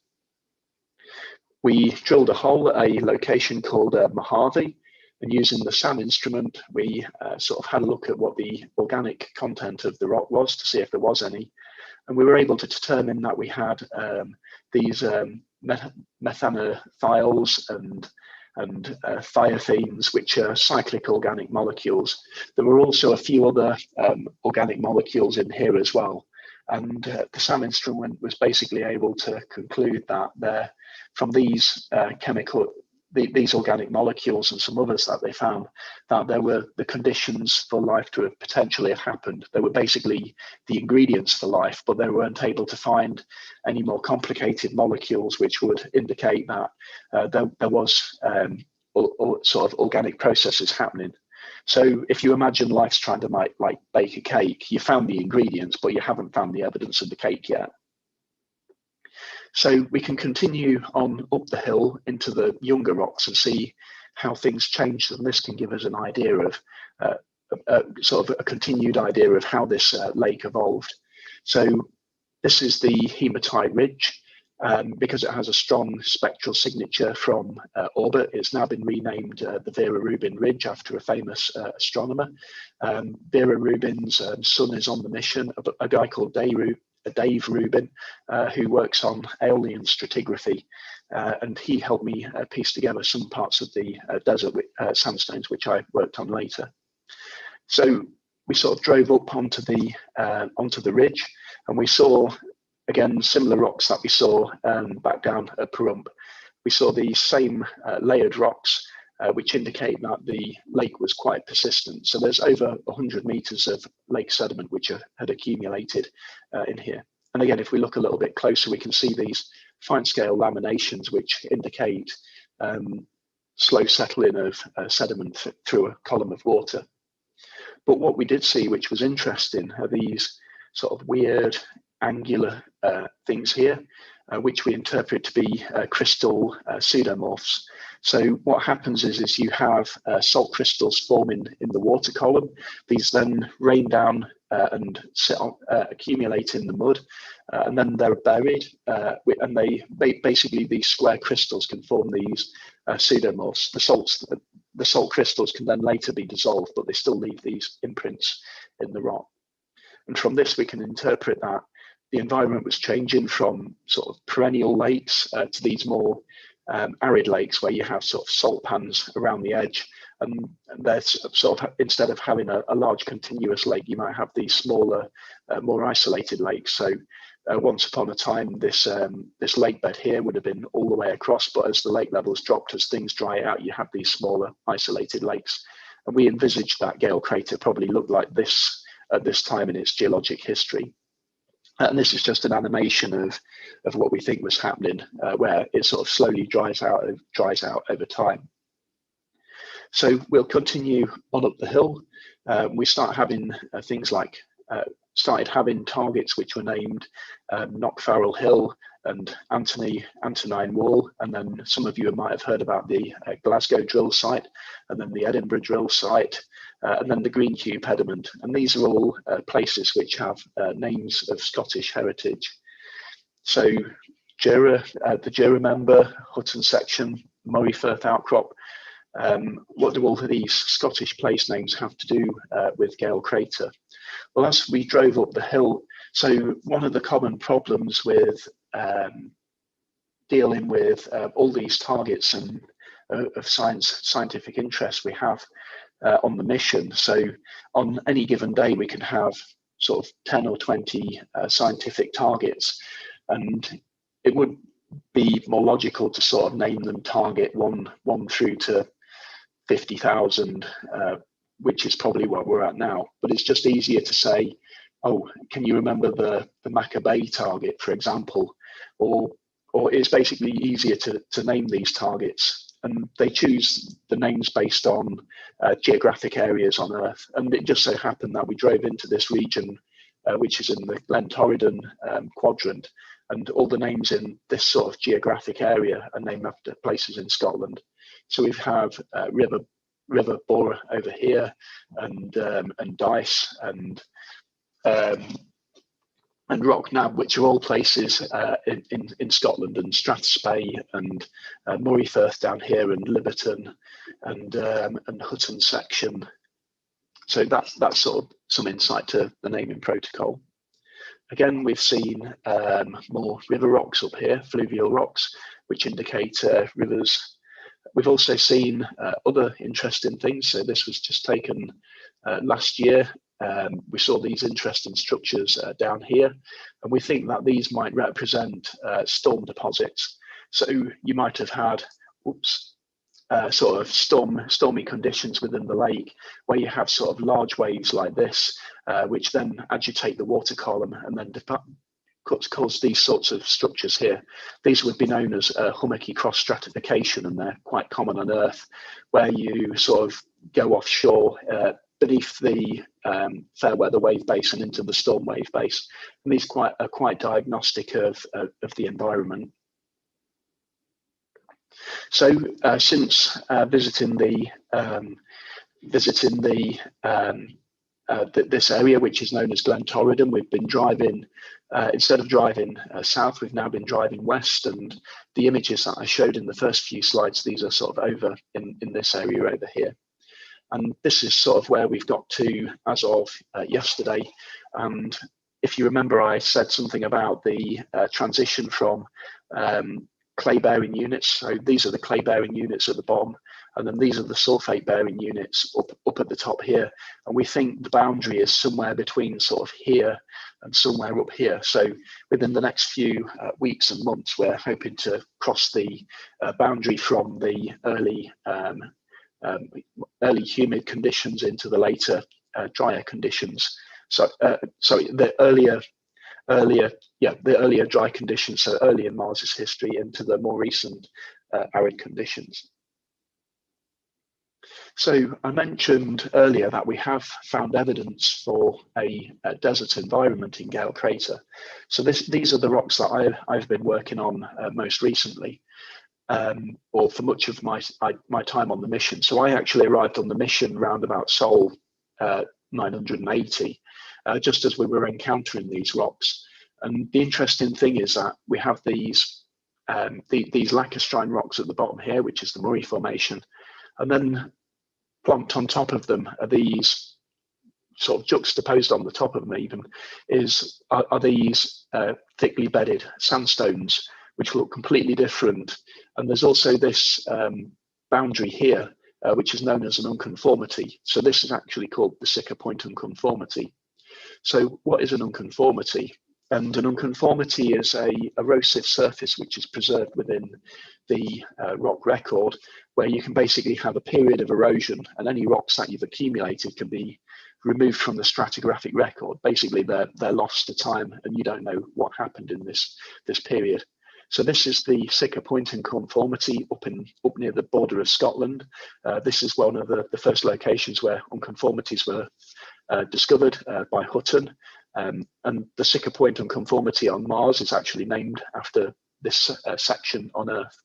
We drilled a hole at a location called Mojave, and using the SAM instrument, we sort of had a look at what the organic content of the rock was to see if there was any. And we were able to determine that we had these methanothials and thiophene, which are cyclic organic molecules. There were also a few other organic molecules in here as well. And the SAM instrument was basically able to conclude that from these these organic molecules and some others that they found, that there were the conditions for life to have potentially have happened. They were basically the ingredients for life, but they weren't able to find any more complicated molecules which would indicate that there was sort of organic processes happening. So if you imagine life's trying to like bake a cake, you found the ingredients, but you haven't found the evidence of the cake yet. So we can continue on up the hill into the younger rocks and see how things changed, and this can give us an idea of sort of a continued idea of how this lake evolved. So this is the hematite ridge. Because it has a strong spectral signature from orbit, it's now been renamed the Vera Rubin Ridge after a famous astronomer. Vera Rubin's son is on the mission, a guy called Dave Rubin, who works on aeolian stratigraphy, and he helped me piece together some parts of the desert sandstones, which I worked on later. So we sort of drove up onto the ridge, and we saw, again, similar rocks that we saw back down at Pahrump. We saw these same layered rocks, which indicate that the lake was quite persistent. So there's over 100 meters of lake sediment which had accumulated in here. And again, if we look a little bit closer, we can see these fine scale laminations which indicate slow settling of sediment through a column of water. But what we did see, which was interesting, are these sort of weird angular things here, which we interpret to be crystal pseudomorphs. So what happens is you have salt crystals forming in the water column. These then rain down and accumulate in the mud, and then they're buried, and basically these square crystals can form these pseudomorphs. The salt crystals can then later be dissolved, but they still leave these imprints in the rock. And from this, we can interpret that the environment was changing from sort of perennial lakes to these more arid lakes where you have sort of salt pans around the edge, and there's sort of, instead of having a large continuous lake, you might have these smaller, more isolated lakes. So once upon a time, this lake bed here would have been all the way across, but as the lake levels dropped, as things dry out, you have these smaller isolated lakes. And we envisaged that Gale crater probably looked like this at this time in its geologic history. And this is just an animation of what we think was happening, where it sort of slowly dries out over time. So we'll continue on up the hill. We start having things like, started having targets which were named Knockfarrell Hill and Antonine Wall, and then some of you might have heard about the Glasgow drill site, and then the Edinburgh drill site, and then the Green Cue Pediment. And these are all places which have names of Scottish heritage. So Jura, the Jura member, Hutton section, Moray Firth outcrop. What do all of these Scottish place names have to do with Gale crater? Well, as we drove up the hill, so one of the common problems with dealing with all these targets and of scientific interest we have on the mission. So on any given day, we can have sort of 10 or 20 scientific targets, and it would be more logical to sort of name them target one through to 50,000, which is probably what we're at now. But it's just easier to say, oh, can you remember the Maccabee target, for example? Or it's basically easier to name these targets. And they choose the names based on geographic areas on Earth. And it just so happened that we drove into this region, which is in the Glen Torridon quadrant. And all the names in this sort of geographic area are named after places in Scotland. So we have River Bora over here, and Dice, and Rocknab, which are all places in Scotland, and Strathspey, and Moray Firth down here, and Liberton, and Hutton section. So that's sort of some insight to the naming protocol. Again, we've seen more river rocks up here, fluvial rocks, which indicate rivers. We've also seen other interesting things. So this was just taken last year. We saw these interesting structures down here, and we think that these might represent storm deposits. So you might have had sort of stormy conditions within the lake, where you have sort of large waves like this, which then agitate the water column and then cause these sorts of structures here. These would be known as hummocky cross stratification, and they're quite common on Earth, where you sort of go offshore beneath the fair weather wave base and into the storm wave base. And these are quite diagnostic of the environment. So since visiting this area, which is known as Glen Torridon, we've been driving, instead of driving south, we've now been driving west. And the images that I showed in the first few slides, these are sort of over in this area over here. And this is sort of where we've got to as of yesterday. And if you remember, I said something about the transition from clay-bearing units. So these are the clay-bearing units at the bottom, and then these are the sulfate-bearing units up at the top here. And we think the boundary is somewhere between sort of here and somewhere up here. So within the next few weeks and months, we're hoping to cross the boundary from the early humid conditions into the later drier conditions. So sorry, the earlier dry conditions, so early in Mars's history, into the more recent arid conditions. So I mentioned earlier that we have found evidence for a desert environment in Gale crater. So these are the rocks that I've been working on most recently, or for much of my time on the mission. So I actually arrived on the mission round about Sol 980, just as we were encountering these rocks. And the interesting thing is that we have these lacustrine rocks at the bottom here, which is the Moray Formation, and then plonked on top of them are these sort of juxtaposed on the top of them even are these thickly bedded sandstones, which look completely different. And there's also this boundary here, which is known as an unconformity. So this is actually called the Sicker point unconformity. So what is an unconformity? And an unconformity is a erosive surface which is preserved within the rock record, where you can basically have a period of erosion, and any rocks that you've accumulated can be removed from the stratigraphic record. Basically, they're lost to time, and you don't know what happened in this period. So this is the Sicker point unconformity up near the border of Scotland. This is one of the first locations where unconformities were discovered by Hutton. And the Sicker point unconformity on Mars is actually named after this section on Earth.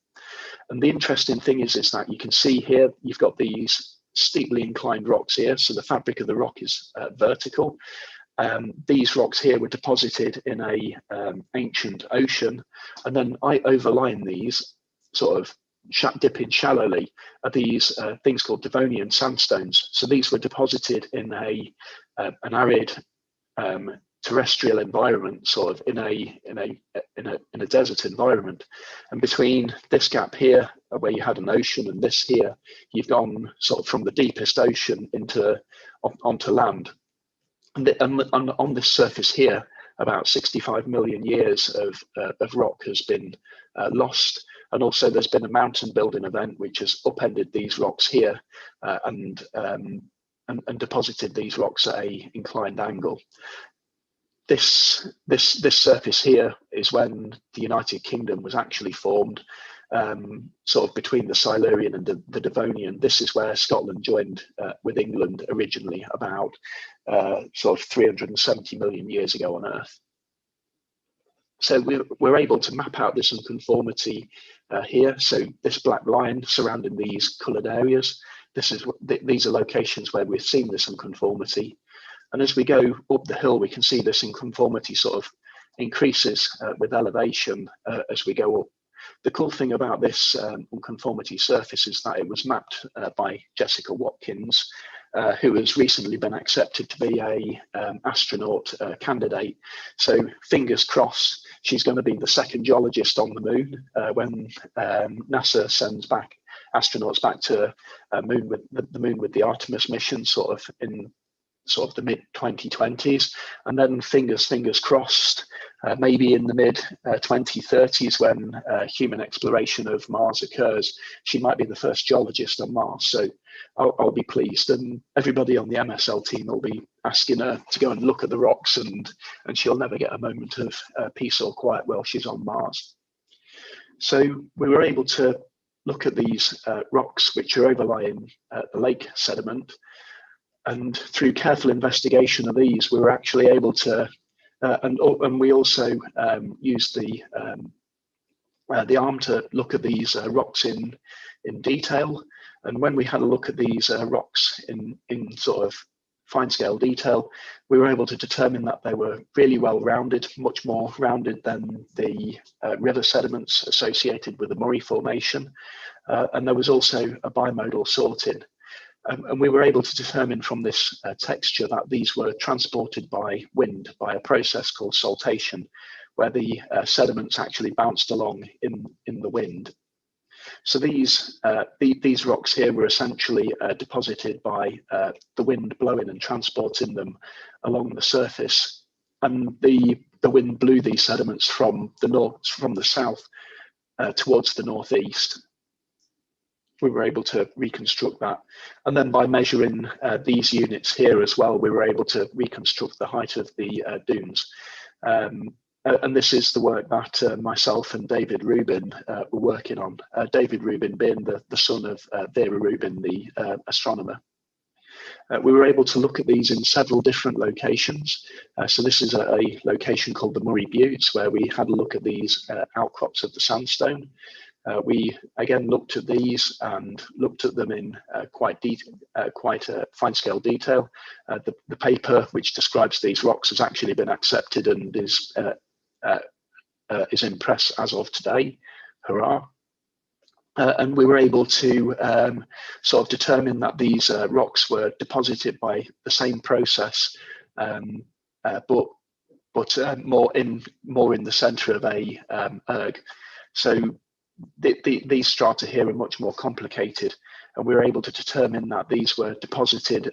And the interesting thing is that you can see here, you've got these steeply inclined rocks here. So the fabric of the rock is vertical. These rocks here were deposited in a ancient ocean, and then I overlying these, sort of dipping shallowly, are these things called Devonian sandstones. So these were deposited in an arid terrestrial environment, sort of in a desert environment. And between this gap here, where you had an ocean, and this here, you've gone sort of from the deepest ocean onto land. And on this surface here, about 65 million years of rock has been lost. And also there's been a mountain building event which has upended these rocks here and deposited these rocks at an inclined angle. This surface here is when the United Kingdom was actually formed, sort of between the Silurian and the Devonian. This is where Scotland joined with England originally, about sort of 370 million years ago on Earth. So we're able to map out this unconformity here. So this black line surrounding these coloured areas, these are locations where we've seen this unconformity. And as we go up the hill, we can see this unconformity sort of increases with elevation as we go up. The cool thing about this unconformity surface is that it was mapped by Jessica Watkins, who has recently been accepted to be a astronaut candidate. So fingers crossed, she's going to be the second geologist on the moon when NASA sends back astronauts back to the moon with the Artemis mission, sort of in the mid 2020s, and then fingers crossed, maybe in the mid 2030s, when human exploration of Mars occurs, she might be the first geologist on Mars. So I'll be pleased, and everybody on the MSL team will be asking her to go and look at the rocks, and she'll never get a moment of peace or quiet while she's on Mars. So we were able to look at these rocks which are overlying the lake sediment. And through careful investigation of these, we were actually able to, and we also used the arm to look at these rocks in detail. And when we had a look at these rocks in sort of fine scale detail, we were able to determine that they were really well rounded, much more rounded than the river sediments associated with the Murray Formation. And there was also a bimodal sorting. And we were able to determine from this texture that these were transported by wind, by a process called saltation, where the sediments actually bounced along in the wind. So these rocks here were essentially deposited by the wind blowing and transporting them along the surface, and the wind blew these sediments from the south towards the northeast. We were able to reconstruct that. And then by measuring these units here as well, we were able to reconstruct the height of the dunes. And this is the work that myself and David Rubin were working on. David Rubin being the son of Vera Rubin, the astronomer. We were able to look at these in several different locations. So this is a location called the Murray Buttes, where we had a look at these outcrops of the sandstone. We again looked at these and looked at them in quite fine scale detail. The paper which describes these rocks has actually been accepted and is in press as of today. Hurrah! and we were able to sort of determine that these rocks were deposited by the same process, but more in the centre of a erg. So these strata here are much more complicated, and we were able to determine that these were deposited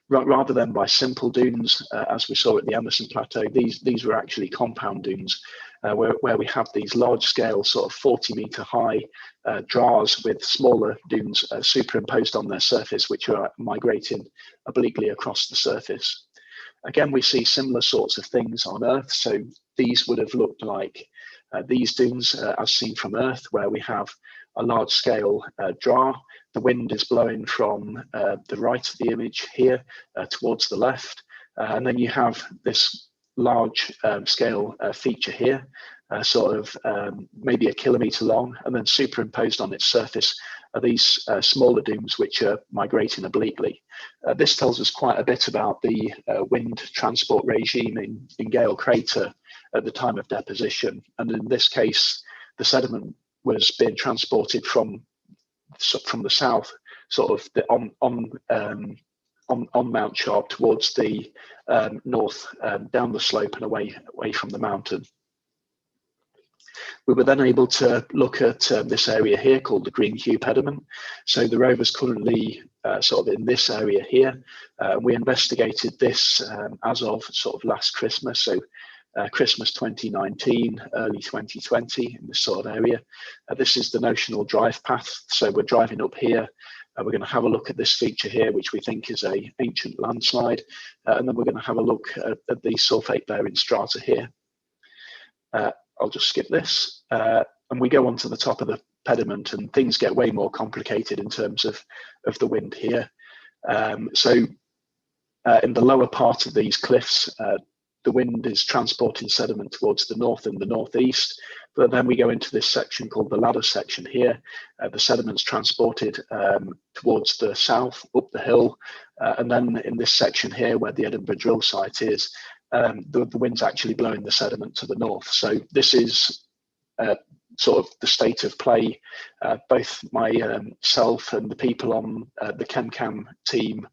rather than by simple dunes, as we saw at the Emerson Plateau. These were actually compound dunes, where we have these large-scale, sort of 40-metre high draws with smaller dunes superimposed on their surface, which are migrating obliquely across the surface. Again, we see similar sorts of things on Earth. So these would have looked like these dunes as seen from Earth, where we have a large-scale draw. The wind is blowing from the right of the image here towards the left, and then you have this large scale feature here, sort of maybe 1 kilometre long, and then superimposed on its surface are these smaller dunes which are migrating obliquely. This tells us quite a bit about the wind transport regime in Gale Crater at the time of deposition, and in this case the sediment was being transported from the south, sort of on Mount Sharp towards the north, down the slope and away from the mountain. We were then able to look at this area here called the Green Hue Pediment. So the rover's currently sort of in this area here. We investigated this as of sort of last Christmas, so Christmas 2019, early 2020, in this sort of area. This is the notional drive path. So we're driving up here. We're going to have a look at this feature here, which we think is an ancient landslide. And then we're going to have a look at the sulfate-bearing strata here. I'll just skip this. And we go on to the top of the pediment, and things get way more complicated in terms of the wind here. So in the lower part of these cliffs, the wind is transporting sediment towards the north and the northeast, but then we go into this section called the ladder section here. The sediment's transported towards the south, up the hill, and then in this section here where the Edinburgh drill site is, the wind's actually blowing the sediment to the north. So this is sort of the state of play. Both myself and the people on the ChemCam team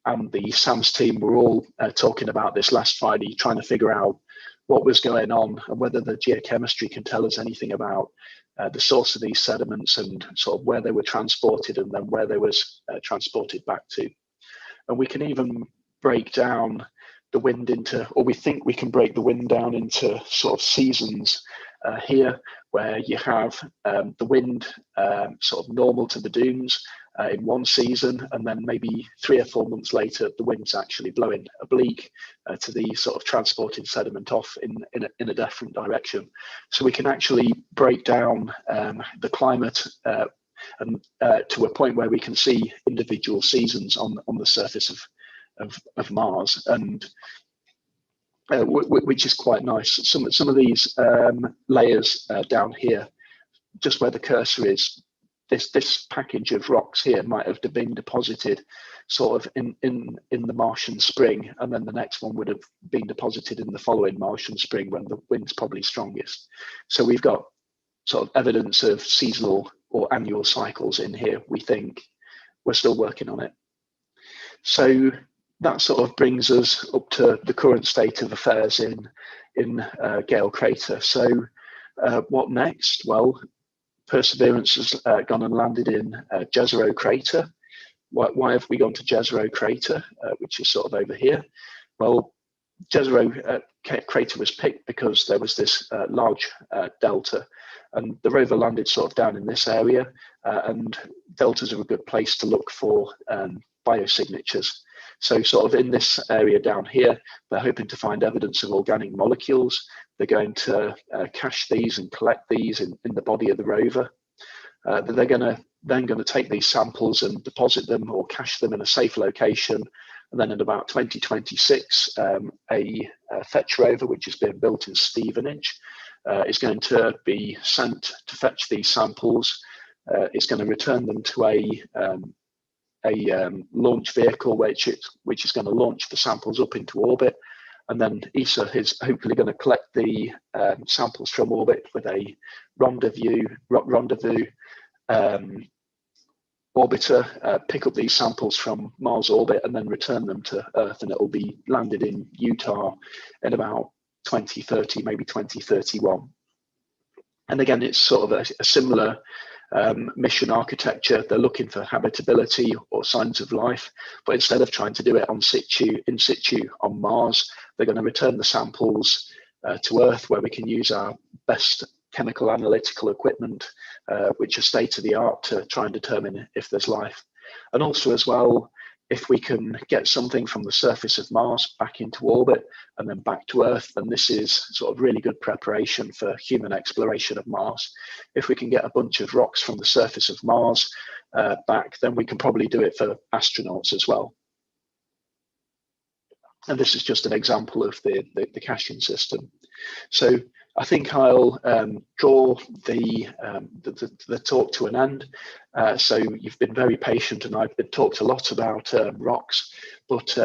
and the SAMS team were all talking about this last Friday, trying to figure out what was going on and whether the geochemistry can tell us anything about the source of these sediments and sort of where they were transported and then where they was transported back to. And we can even break down the wind into, or we think we can break the wind down into sort of seasons here, where you have the wind sort of normal to the dunes in one season, and then maybe 3 or 4 months later, the wind's actually blowing oblique to the sort of transporting sediment off in a different direction. So we can actually break down the climate and to a point where we can see individual seasons on the surface of Mars, and which is quite nice. Some of these layers down here, just where the cursor is, this package of rocks here might have been deposited sort of in the Martian spring, and then the next one would have been deposited in the following Martian spring when the wind's probably strongest. So we've got sort of evidence of seasonal or annual cycles in here, we think. We're still working on it. So that sort of brings us up to the current state of affairs in Gale Crater. So what next? Well, Perseverance has gone and landed in Jezero Crater. Why have we gone to Jezero Crater, which is sort of over here? Well, Jezero Crater was picked because there was this large delta, and the rover landed sort of down in this area, and deltas are a good place to look for biosignatures. So sort of in this area down here, they're hoping to find evidence of organic molecules. They're going to cache these and collect these in the body of the rover. They're then going to take these samples and deposit them or cache them in a safe location. And then in about 2026, a fetch rover, which is being built in Stevenage, is going to be sent to fetch these samples. It's going to return them to a launch vehicle, which is going to launch the samples up into orbit. And then ESA is hopefully going to collect the samples from orbit with a rendezvous orbiter pick up these samples from Mars orbit and then return them to Earth, and it will be landed in Utah in about 2030, maybe 2031. And again, it's sort of a similar mission architecture. They're looking for habitability or signs of life, but instead of trying to do it in situ on Mars, they're going to return the samples to Earth, where we can use our best chemical analytical equipment, which are state of the art, to try and determine if there's life. And also as well, if we can get something from the surface of Mars back into orbit and then back to Earth, then this is sort of really good preparation for human exploration of Mars. If we can get a bunch of rocks from the surface of Mars back, then we can probably do it for astronauts as well. And this is just an example of the caching system. So I think I'll draw the talk to an end. So you've been very patient, and I've been talked a lot about rocks, but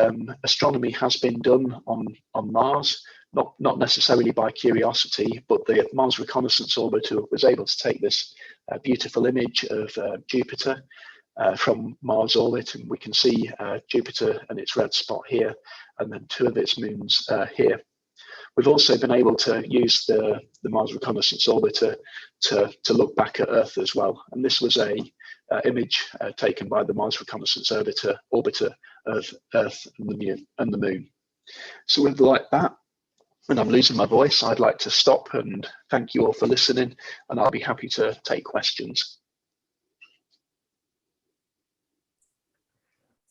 astronomy has been done on Mars, not necessarily by Curiosity, but the Mars Reconnaissance Orbiter was able to take this beautiful image of Jupiter from Mars orbit, and we can see Jupiter and its red spot here, and then two of its moons here. We've also been able to use the Mars Reconnaissance Orbiter to look back at Earth as well. And this was a image taken by the Mars Reconnaissance Orbiter of Earth and the Moon. So with like that, and I'm losing my voice, I'd like to stop and thank you all for listening, and I'll be happy to take questions.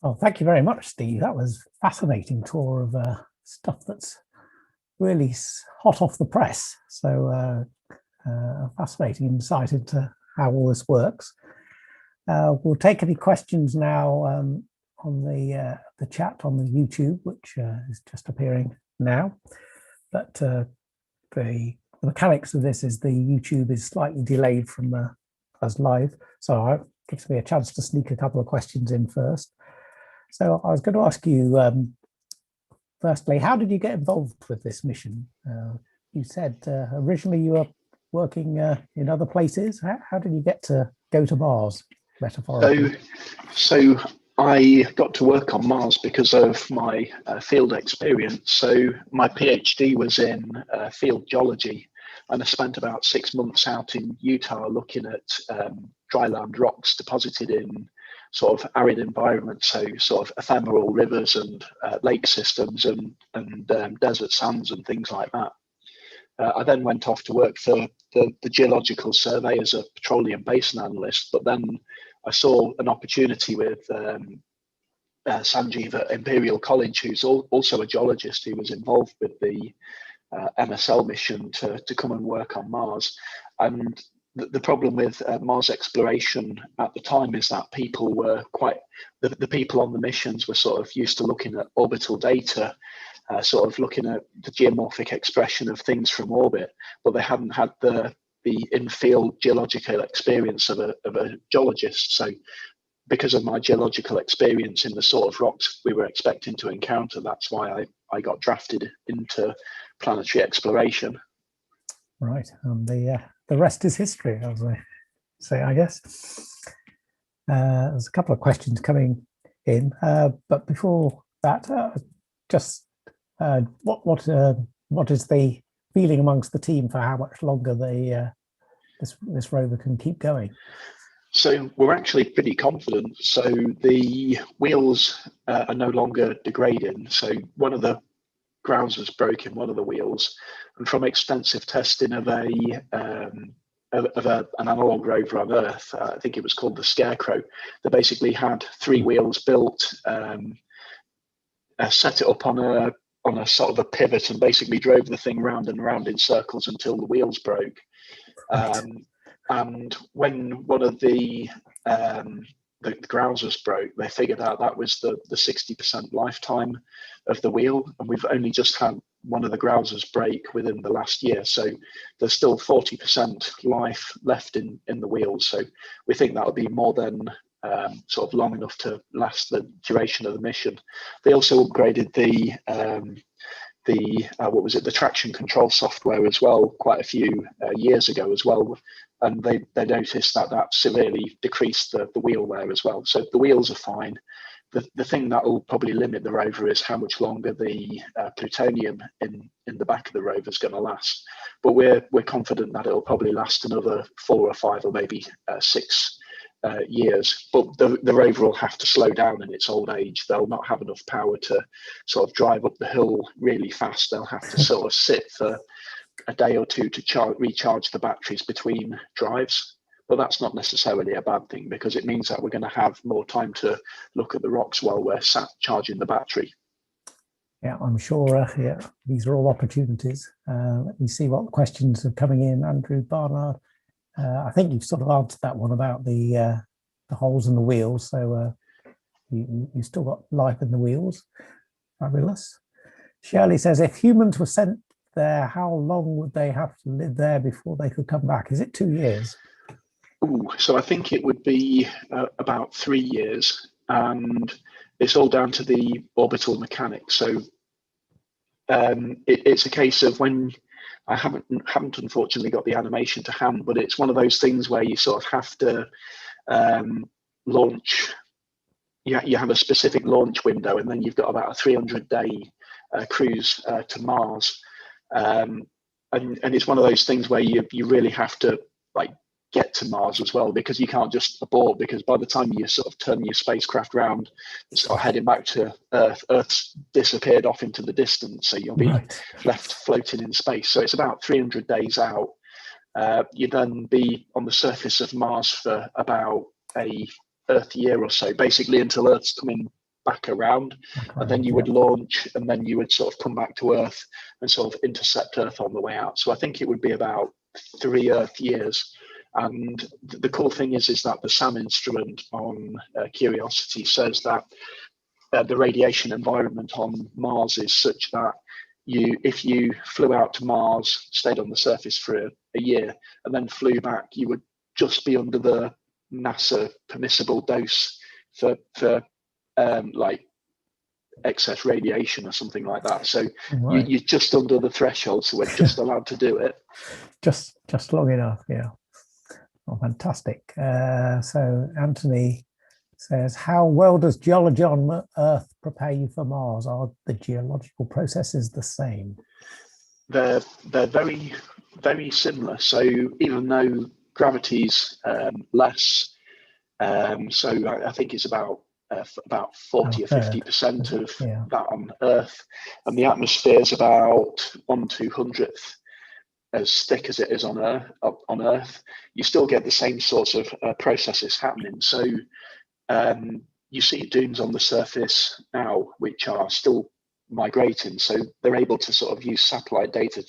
Oh, thank you very much, Steve. That was a fascinating tour of stuff that's really hot off the press. So a fascinating insight into how all this works. We'll take any questions now on the chat on the YouTube, which is just appearing now. But the mechanics of this is the YouTube is slightly delayed from us live, so it gives me a chance to sneak a couple of questions in first. So I was going to ask you, firstly, how did you get involved with this mission? You said originally you were working in other places. How did you get to go to Mars, metaphorically? So I got to work on Mars because of my field experience. So my PhD was in field geology, and I spent about 6 months out in Utah looking at dryland rocks deposited in sort of arid environments, so sort of ephemeral rivers and lake systems and desert sands and things like that. I then went off to work for the Geological Survey as a petroleum basin analyst, but then I saw an opportunity with Sanjeev at Imperial College, who's also a geologist who was involved with the MSL mission to come and work on Mars. And the problem with Mars exploration at the time is that people were the people on the missions were sort of used to looking at orbital data, sort of looking at the geomorphic expression of things from orbit, but they hadn't had the in-field geological experience of a geologist. So because of my geological experience in the sort of rocks we were expecting to encounter, that's why I got drafted into planetary exploration. Right, and the rest is history, as I say, I guess. There's a couple of questions coming in, but before that, just what is the feeling amongst the team for how much longer this rover can keep going? So we're actually pretty confident. So the wheels are no longer degrading. So one of the grounds was broken, one of the wheels, and from extensive testing of an analog rover on Earth, I think it was called the Scarecrow, they basically had 3 wheels built, set it up on a sort of a pivot, and basically drove the thing round and round in circles until the wheels broke. And when one of the grounders broke, they figured out that was the 60% lifetime of the wheel, and we've only just had one of the grounders break within the last year, so there's still 40% life left in the wheels. So we think that'll be more than sort of long enough to last the duration of the mission. They also upgraded the what was it, the traction control software as well, quite a few years ago as well, and they noticed that severely decreased the wheel wear as well. So the wheels are fine. The thing that will probably limit the rover is how much longer the plutonium in the back of the rover is going to last. But we're confident that it'll probably last another 4 or 5 or maybe 6 years. But the rover will have to slow down in its old age. They'll not have enough power to sort of drive up the hill really fast. They'll have to sort of sit for a day or two to recharge the batteries between drives. But that's not necessarily a bad thing, because it means that we're going to have more time to look at the rocks while we're sat charging the battery. Yeah, I'm sure. Yeah, these are all opportunities. Let me see what questions are coming in. Andrew Barnard, I think you've sort of answered that one about the holes in the wheels. So you still got life in the wheels. Fabulous. Shirley says, if humans were sent there, how long would they have to live there before they could come back? Is it 2 years? Ooh, so I think it would be about 3 years, and it's all down to the orbital mechanics. So it's a case of when I haven't unfortunately got the animation to hand, but it's one of those things where you sort of have to launch. You have a specific launch window, and then you've got about a 300-day cruise to Mars, and it's one of those things where you really have to like get to Mars as well, because you can't just abort, because by the time you sort of turn your spacecraft around and start heading back to Earth's disappeared off into the distance, so you'll be left floating in space. So it's about 300 days out. You then be on the surface of Mars for about a Earth year or so, basically until Earth's coming back around, and then you would launch, and then you would sort of come back to Earth and sort of intercept Earth on the way out. So I think it would be about 3 Earth years. And the cool thing is that the SAM instrument on Curiosity says that the radiation environment on Mars is such that if you flew out to Mars, stayed on the surface for a year, and then flew back, you would just be under the NASA permissible dose for like excess radiation or something like that. So you're just under the threshold, so we're just allowed to do it. Just long enough, yeah. Oh, fantastic. So Anthony says, how well does geology on Earth prepare you for Mars? Are the geological processes the same? They're very, very similar. So even though gravity's less, so I think it's about 40 or 50% of that on Earth, and the atmosphere is about 1/200th as thick as it is on Earth. You still get the same sorts of processes happening. So you see dunes on the surface now which are still migrating. So they're able to sort of use satellite data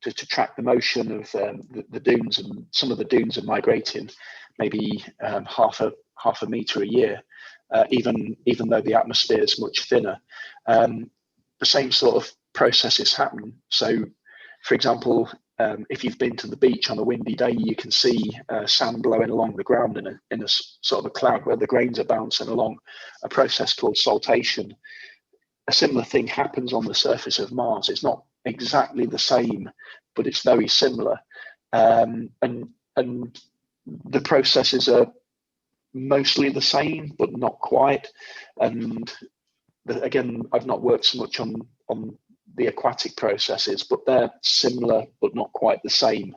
to track the motion of the dunes, and some of the dunes are migrating maybe half a meter a year, even though the atmosphere is much thinner. The same sort of processes happen. So, for example, if you've been to the beach on a windy day, you can see sand blowing along the ground in a sort of a cloud where the grains are bouncing along, a process called saltation. A similar thing happens on the surface of Mars. It's not exactly the same, but it's very similar. And the processes are mostly the same, but not quite. And again, I've not worked so much on the aquatic processes, but they're similar, but not quite the same.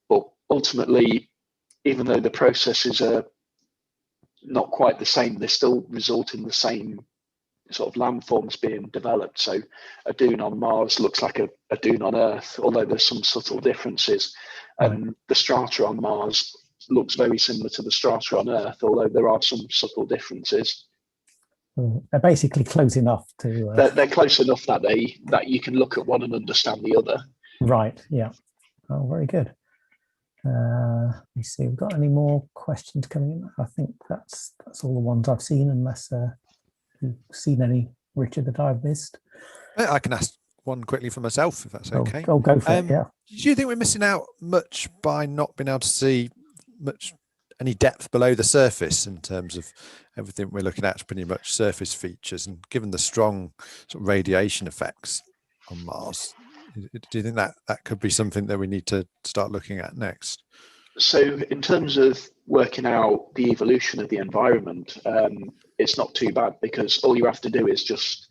But ultimately, even though the processes are not quite the same, they still result in the same sort of landforms being developed. So a dune on Mars looks like a dune on Earth, although there's some subtle differences. And the strata on Mars looks very similar to the strata on Earth, although there are some subtle differences. They're basically close enough to. They're close enough that you can look at one and understand the other. Right. Yeah. Oh, very good. Let me see. We've got any more questions coming in? I think that's all the ones I've seen, unless you've seen any, Richard, that I've missed. I can ask one quickly for myself, if that's okay. Go for it. Yeah. Do you think we're missing out much by not being able to see any depth below the surface in terms of everything we're looking at is pretty much surface features, and given the strong sort of radiation effects, on Mars? Do you think that could be something that we need to start looking at next? So in terms of working out the evolution of the environment, it's not too bad, because all you have to do is just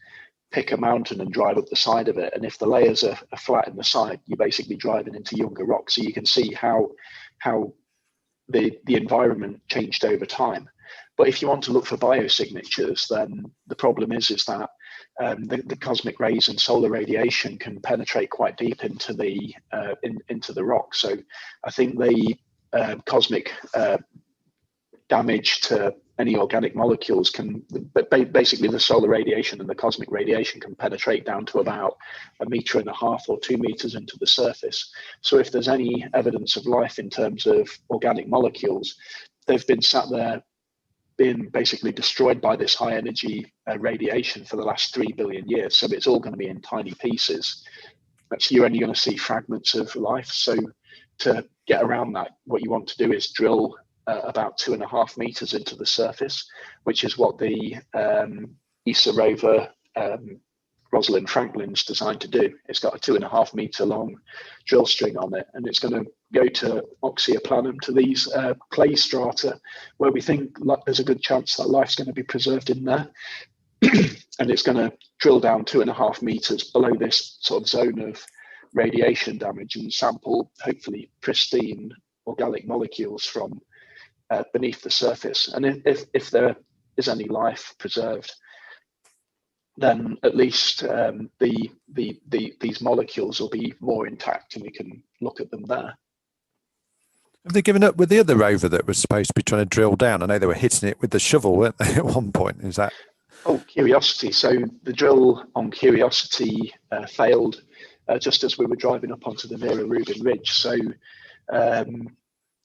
pick a mountain and drive up the side of it. And if the layers are flat in the side, you're basically driving into younger rock. So you can see how the environment changed over time. But if you want to look for biosignatures, then the problem is that the cosmic rays and solar radiation can penetrate quite deep into the rock. So I think the cosmic damage to any organic molecules but basically the solar radiation and the cosmic radiation can penetrate down to about 1.5 meters or 2 meters into the surface. So if there's any evidence of life in terms of organic molecules, they've been sat there being basically destroyed by this high energy radiation for the last 3 billion years. So it's all going to be in tiny pieces. So you're only going to see fragments of life. So to get around that, what you want to do is drill about 2.5 meters into the surface, which is what the ESA rover Rosalind Franklin's designed to do. It's got a 2.5 meter long drill string on it, and it's going to go to Oxyoplanum, to these clay strata, where we think there's a good chance that life's going to be preserved in there. And it's going to drill down 2.5 meters below this sort of zone of radiation damage and sample hopefully pristine organic molecules from beneath the surface. And if there is any life preserved, then at least these molecules will be more intact, and we can look at them there. Have they given up with the other rover that was supposed to be trying to drill down? I know they were hitting it with the shovel, weren't they, at one point? Is that? Oh, Curiosity. So the drill on Curiosity failed just as we were driving up onto the Vera Rubin Ridge. So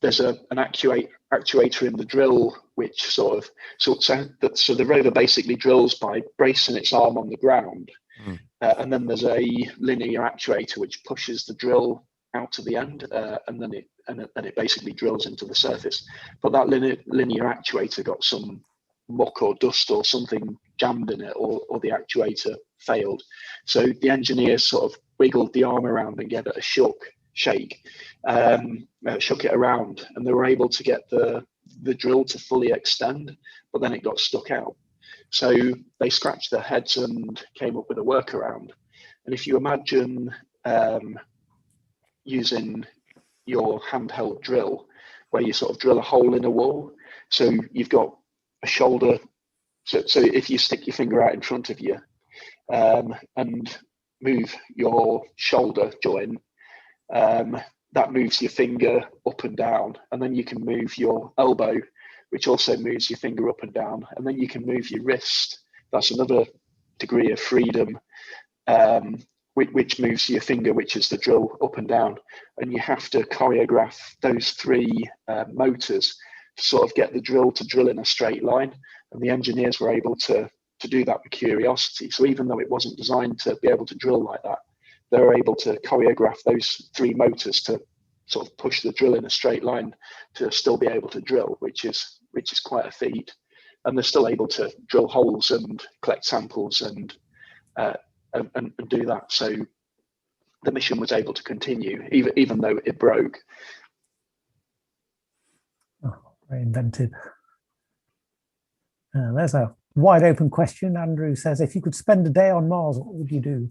there's an actuator in the drill, which so the rover basically drills by bracing its arm on the ground, and then there's a linear actuator which pushes the drill out to the end, and then it basically drills into the surface. But that linear actuator got some muck or dust or something jammed in it, or the actuator failed. So the engineers sort of wiggled the arm around and gave it a shook it around, and they were able to get the drill to fully extend, but then it got stuck out. So they scratched their heads and came up with a workaround. And if you imagine using your handheld drill, where you sort of drill a hole in a wall, so you've got a shoulder, so if you stick your finger out in front of you and move your shoulder joint, that moves your finger up and down, and then you can move your elbow, which also moves your finger up and down, and then you can move your wrist. That's another degree of freedom, which moves your finger, which is the drill, up and down. And you have to choreograph those three motors to sort of get the drill to drill in a straight line. And the engineers were able to do that with Curiosity. So even though it wasn't designed to be able to drill like that, they were able to choreograph those three motors to sort of push the drill in a straight line to still be able to drill, which is quite a feat. And they're still able to drill holes and collect samples and do that. So the mission was able to continue even though it broke. Oh, very inventive. There's a wide open question. Andrew says, if you could spend a day on Mars, what would you do?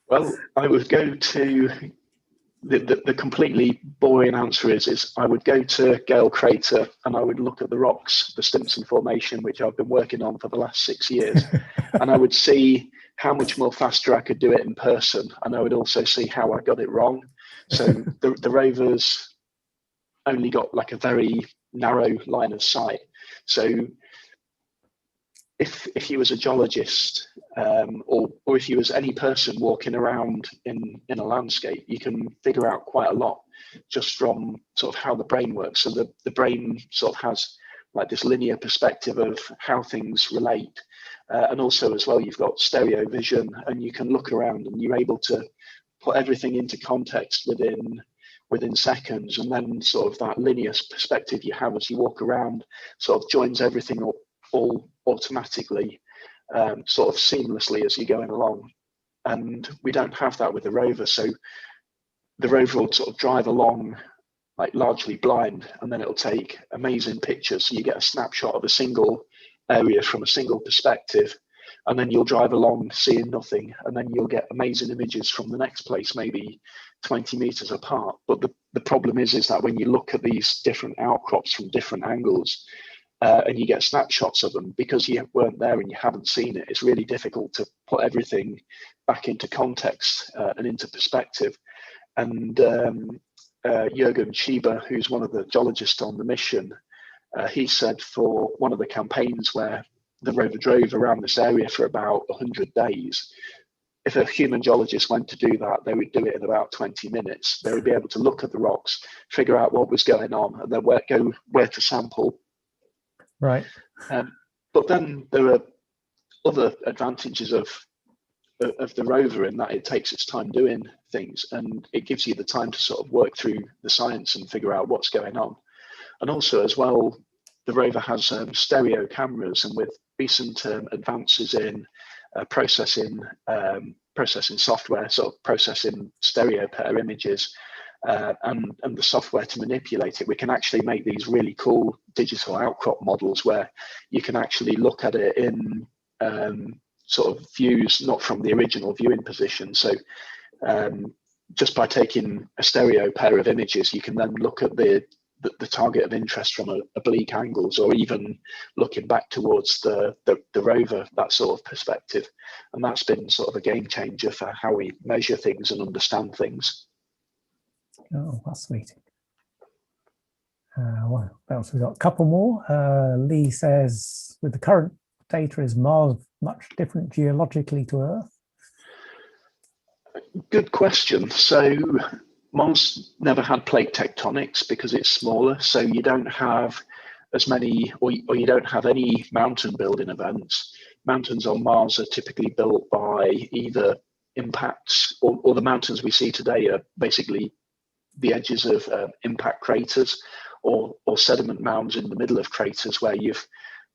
Well, I would go to the completely boring answer is I would go to Gale Crater and I would look at the rocks, the Stimson Formation, which I've been working on for the last 6 years, and I would see how much more faster I could do it in person, and I would also see how I got it wrong. So the rovers only got like a very narrow line of sight. So if you was a geologist or if you was any person walking around in a landscape, you can figure out quite a lot just from sort of how the brain works. So the brain sort of has like this linear perspective of how things relate. And also as well, you've got stereo vision, and you can look around and you're able to put everything into context within seconds. And then sort of that linear perspective you have as you walk around sort of joins everything up all automatically, sort of seamlessly as you're going along. and we don't have that with the rover. So the rover will sort of drive along like largely blind, and then it'll take amazing pictures. So you get a snapshot of a single area from a single perspective, and then you'll drive along seeing nothing, and then you'll get amazing images from the next place, maybe 20 meters apart. But the problem is that when you look at these different outcrops from different angles, and you get snapshots of them, because you weren't there and you haven't seen it, it's really difficult to put everything back into context and into perspective. And Jürgen Schieber, who's one of the geologists on the mission, he said for one of the campaigns where the rover drove around this area for about 100 days, if a human geologist went to do that, they would do it in about 20 minutes. They would be able to look at the rocks, figure out what was going on, and then where to sample. Right. But then there are other advantages of the rover in that it takes its time doing things, and it gives you the time to sort of work through the science and figure out what's going on. And also as well, the rover has stereo cameras, and with recent advances in processing software, sort of processing stereo pair images, and the software to manipulate it, we can actually make these really cool digital outcrop models where you can actually look at it in sort of views not from the original viewing position. So just by taking a stereo pair of images, you can then look at the target of interest from oblique angles, or even looking back towards the rover, that sort of perspective. And that's been sort of a game changer for how we measure things and understand things. Oh, fascinating. What else? We've got a couple more. Lee says, with the current data, is Mars much different geologically to Earth? Good question. So Mars never had plate tectonics because it's smaller, so you don't have as many, or you don't have any mountain building events. Mountains on Mars are typically built by either impacts, or the mountains we see today are basically the edges of impact craters, or sediment mounds in the middle of craters where you've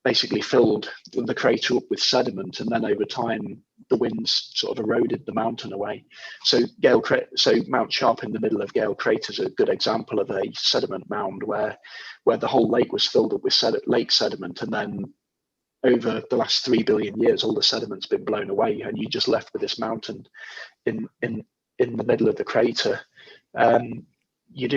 basically filled the crater up with sediment, and then over time the winds sort of eroded the mountain away. So Mount Sharp in the middle of Gale Crater is a good example of a sediment mound where the whole lake was filled up with lake sediment, and then over the last 3 billion years all the sediment's been blown away, and you're just left with this mountain in the middle of the crater. You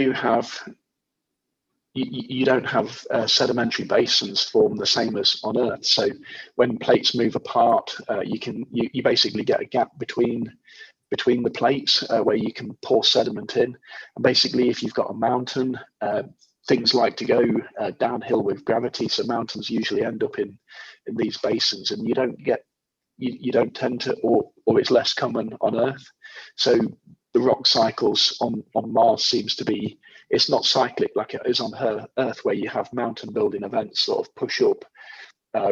don't have sedimentary basins form the same as on Earth. So when plates move apart, you basically get a gap between the plates where you can pour sediment in. And basically, if you've got a mountain, things like to go downhill with gravity. So mountains usually end up in these basins, and you don't tend to, or it's less common on Earth. So the rock cycles on Mars seems to be, it's not cyclic like it is on Earth, where you have mountain building events sort of push up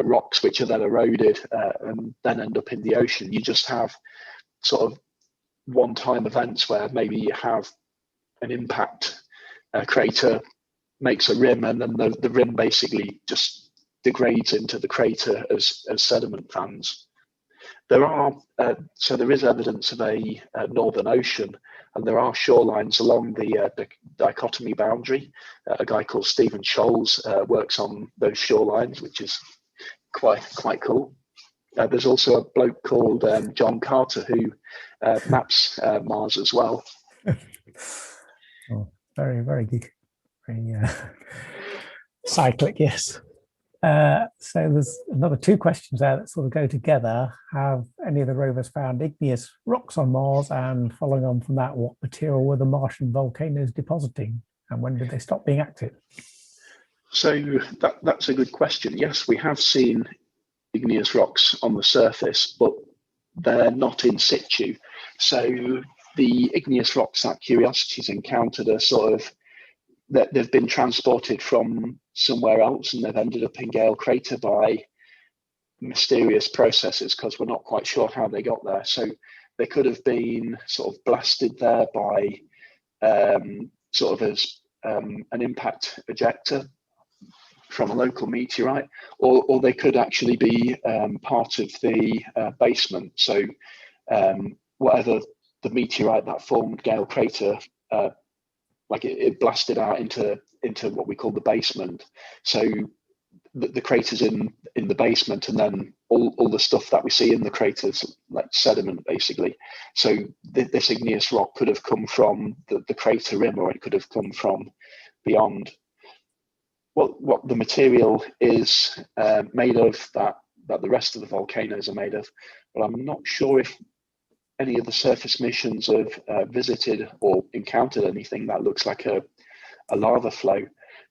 rocks which are then eroded and then end up in the ocean. You just have sort of one-time events where maybe you have an impact crater makes a rim, and then the rim basically just degrades into the crater as sediment fans. There is evidence of a northern ocean, and there are shorelines along the dichotomy boundary. A guy called Stephen Scholes works on those shorelines, which is quite cool. There's also a bloke called John Carter who maps Mars as well. Oh, very, very geek. Very cyclic, yes. So there's another 2 questions there that sort of go together. Have any of the rovers found igneous rocks on Mars? And following on from that, what material were the Martian volcanoes depositing? And when did they stop being active? So that's a good question. Yes, we have seen igneous rocks on the surface, but they're not in situ. So the igneous rocks that Curiosity's encountered are sort of, that they've been transported from somewhere else, and they've ended up in Gale Crater by mysterious processes, because we're not quite sure how they got there. So they could have been sort of blasted there by sort of as an impact ejector from a local meteorite, or they could actually be part of the basement. So whatever the meteorite that formed Gale Crater, like it blasted out into what we call the basement. So the craters in the basement, and then all the stuff that we see in the craters, like sediment, basically. So this igneous rock could have come from the crater rim, or it could have come from beyond. What the material is made of that the rest of the volcanoes are made of, but I'm not sure if any of the surface missions have visited or encountered anything that looks like a lava flow.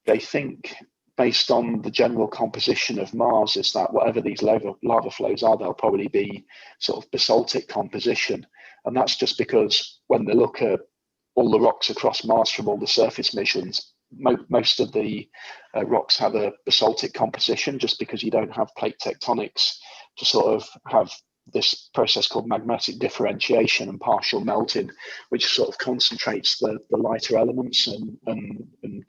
They think, based on the general composition of Mars, is that whatever these lava flows are, they'll probably be sort of basaltic composition. And that's just because when they look at all the rocks across Mars from all the surface missions, most of the rocks have a basaltic composition, just because you don't have plate tectonics to sort of have this process called magmatic differentiation and partial melting, which sort of concentrates the lighter elements and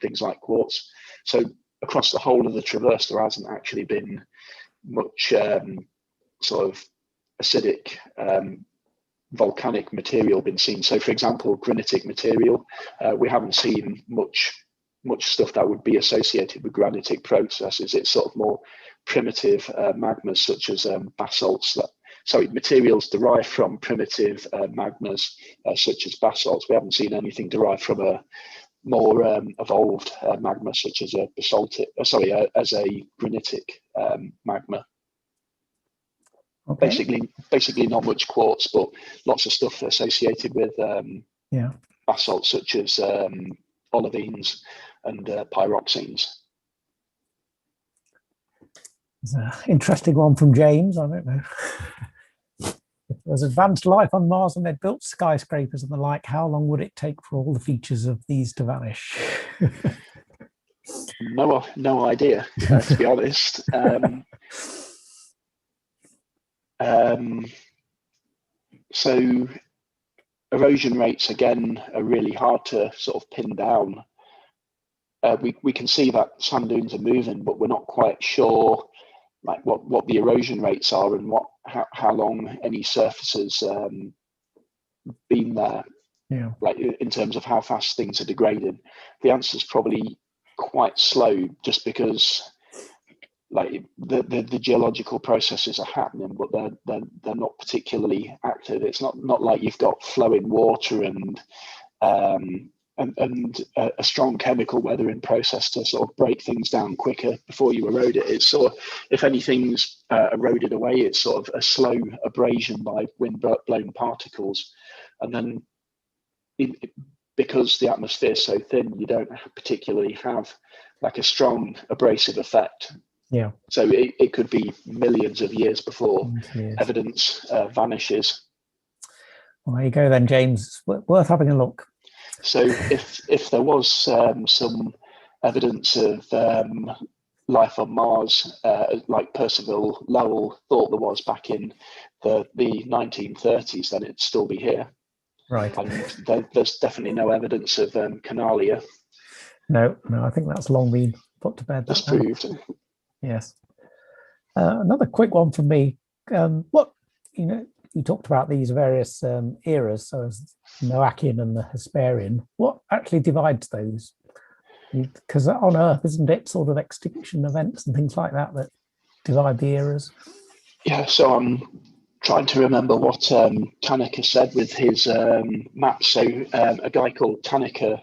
things like quartz. So across the whole of the traverse, there hasn't actually been much sort of acidic volcanic material been seen. So, for example, granitic material, we haven't seen much stuff that would be associated with granitic processes. It's sort of more primitive magmas, such as basalts. Materials derived from primitive magmas, such as basalts. We haven't seen anything derived from a more evolved magma, such as a basaltic, as a granitic magma. Okay. Basically not much quartz, but lots of stuff associated with basalt, such as olivines and pyroxenes. There's an interesting one from James. I don't know. If there's advanced life on Mars and they'd built skyscrapers and the like, how long would it take for all the features of these to vanish? No idea, to be honest. So erosion rates, again, are really hard to sort of pin down. We can see that sand dunes are moving, but we're not quite sure like what the erosion rates are and how long any surfaces been there. Yeah. Like in terms of how fast things are degrading. The answer is probably quite slow, just because like the geological processes are happening, but they're not particularly active. It's not like you've got flowing water and a strong chemical weathering process to sort of break things down quicker before you erode it. It's sort of, if anything's eroded away, it's sort of a slow abrasion by wind-blown particles. And then because the atmosphere is so thin, you don't particularly have like a strong abrasive effect. Yeah. So it could be millions of years before evidence vanishes. Well, there you go then, James. Worth having a look. So if there was some evidence of life on Mars, like Percival Lowell thought there was back in the 1930s, then it'd still be here. Right. And there's definitely no evidence of Canalia. No, I think that's long been put to bed. That's proved. Yes. Another quick one from me. You talked about these various eras, so as Noachian and the Hesperian. What actually divides those? Because on Earth, isn't it sort of extinction events and things like that divide the eras? Yeah, so I'm trying to remember what Tanaka said with his maps. So a guy called Tanaka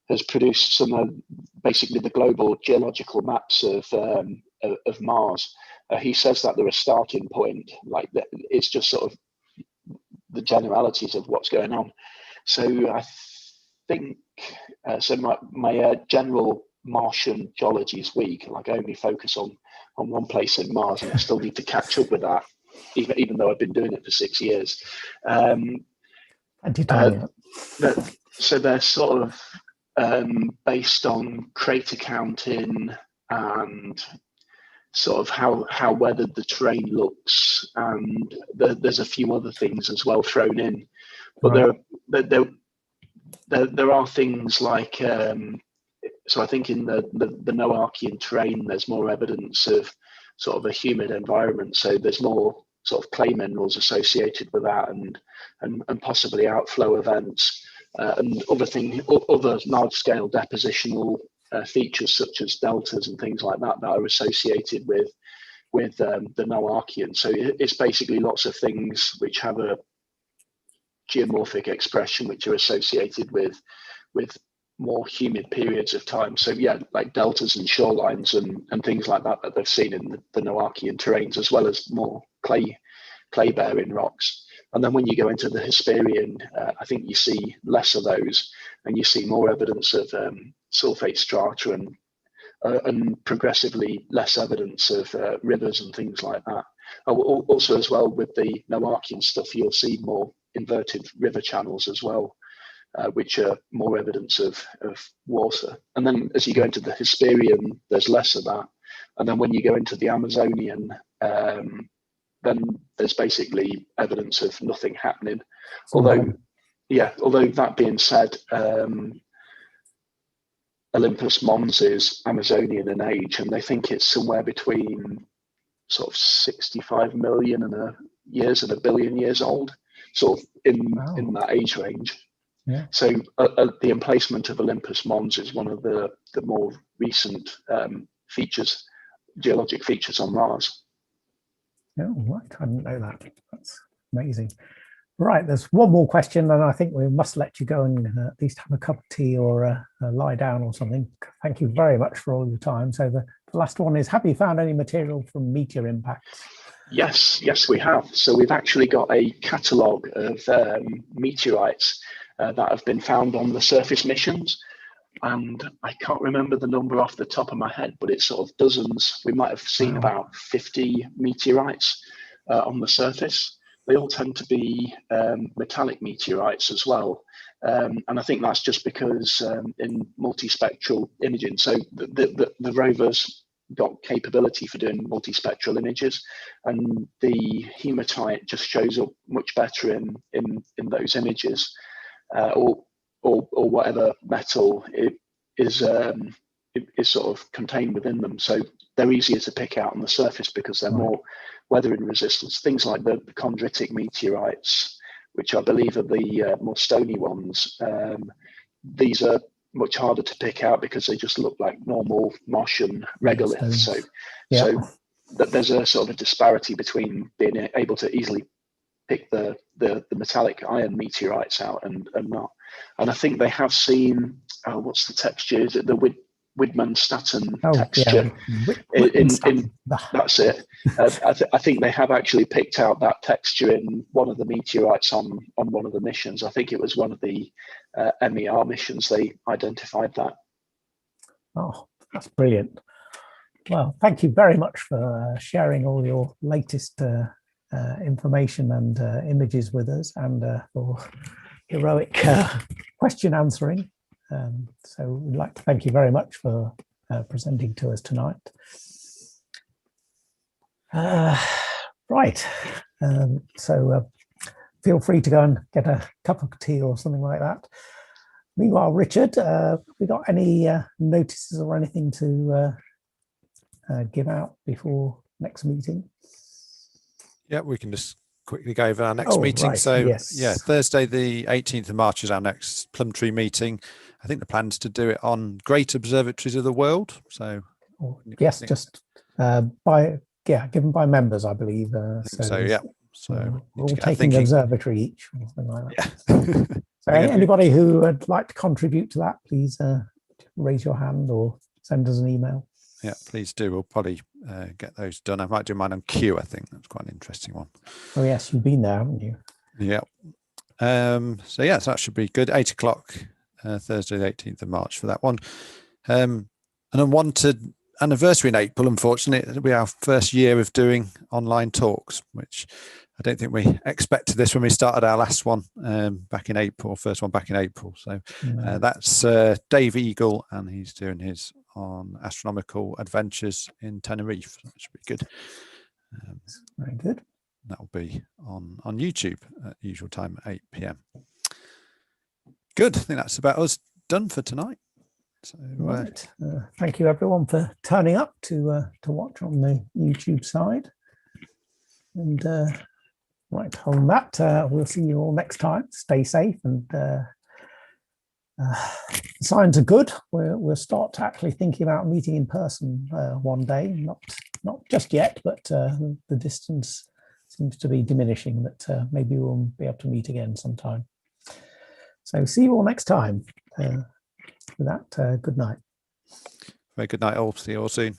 has produced some basically the global geological maps of Mars. He says that they're a starting point, like that it's just sort of the generalities of what's going on. So I think so my general Martian geology is weak. Like I only focus on one place in Mars, and I still need to catch up with that, even though I've been doing it for 6 years. So they're sort of based on crater counting and sort of how weathered the terrain looks, and there's a few other things as well thrown in. But right. there are things like so I think in the Noachian terrain there's more evidence of sort of a humid environment, so there's more sort of clay minerals associated with that, and possibly outflow events, and other large-scale depositional features such as deltas and things like that are associated with the Noachian. So it's basically lots of things which have a geomorphic expression which are associated with more humid periods of time. So yeah, like deltas and shorelines and things like that they've seen in the Noachian terrains, as well as more clay bearing rocks. And then when you go into the Hesperian, I think you see less of those, and you see more evidence of sulfate strata and progressively less evidence of rivers and things like that. Also, as well, with the Noachian stuff, you'll see more inverted river channels as well, which are more evidence of water. And then as you go into the Hesperian, there's less of that. And then when you go into the Amazonian, then there's basically evidence of nothing happening. Although that being said, Olympus Mons is Amazonian in age, and they think it's somewhere between sort of 65 million years and 1 billion years old, sort of in that age range. Yeah. So the emplacement of Olympus Mons is one of the more recent geologic features on Mars. Oh, right. I didn't know that. That's amazing. Right, there's one more question, and I think we must let you go and at least have a cup of tea or lie down or something. Thank you very much for all your time. So the last one is, have you found any material from meteor impacts? Yes, we have. So we've actually got a catalogue of meteorites that have been found on the surface missions. And I can't remember the number off the top of my head, but it's sort of dozens. We might have seen about 50 meteorites on the surface. They all tend to be metallic meteorites as well. And I think that's just because in multispectral imaging, so the rovers got capability for doing multispectral images, and the hematite just shows up much better in those images, or whatever metal it is sort of contained within them. So they're easier to pick out on the surface because they're more weathering resistance. Things like the chondritic meteorites, which I believe are the more stony ones, these are much harder to pick out because they just look like normal Martian regoliths. So there's a sort of a disparity between being able to easily pick the metallic iron meteorites out and not. And I think they have seen, what's the texture? Is it the Widmanstatten texture? That's it. I think they have actually picked out that texture in one of the meteorites on one of the missions. I think it was one of the MER missions they identified that. Oh, that's brilliant. Well, thank you very much for sharing all your latest information and images with us, and for heroic question answering. So we'd like to thank you very much for presenting to us tonight. Right, so feel free to go and get a cup of tea or something like that. Meanwhile, Richard, we got any notices or anything to give out before next meeting? Yeah, we can just quickly go over our next meeting. Right. So yes. yeah, Thursday the 18th of March is our next Plumtree meeting. I think the plan is to do it on great observatories of the world. So yes, just given by members, I believe. So we're all taking an observatory each or something like that. Yeah. So anybody who would like to contribute to that, please raise your hand or send us an email. Yeah, please do. We'll probably get those done. I might do mine on Q. I think that's quite an interesting one. Oh yes, you've been there, haven't you? Yeah. So yeah, so that should be good. 8 o'clock, Thursday, the 18th of March for that one. An unwanted anniversary in April, unfortunately. It'll be our first year of doing online talks, which I don't think we expected this when we started our last one back in April, first one back in April. So that's Dave Eagle, and he's doing his on astronomical adventures in Tenerife. That should be good. Very good. That will be on YouTube at usual time at 8 p.m. Good. I think that's about us done for tonight. So, right. Thank you everyone for turning up to watch on the YouTube side. And right on that, we'll see you all next time. Stay safe, and signs are good. We'll start actually thinking about meeting in person one day. Not just yet, but the distance seems to be diminishing. But maybe we'll be able to meet again sometime. So see you all next time. With that, good night. Very good night all. See you all soon.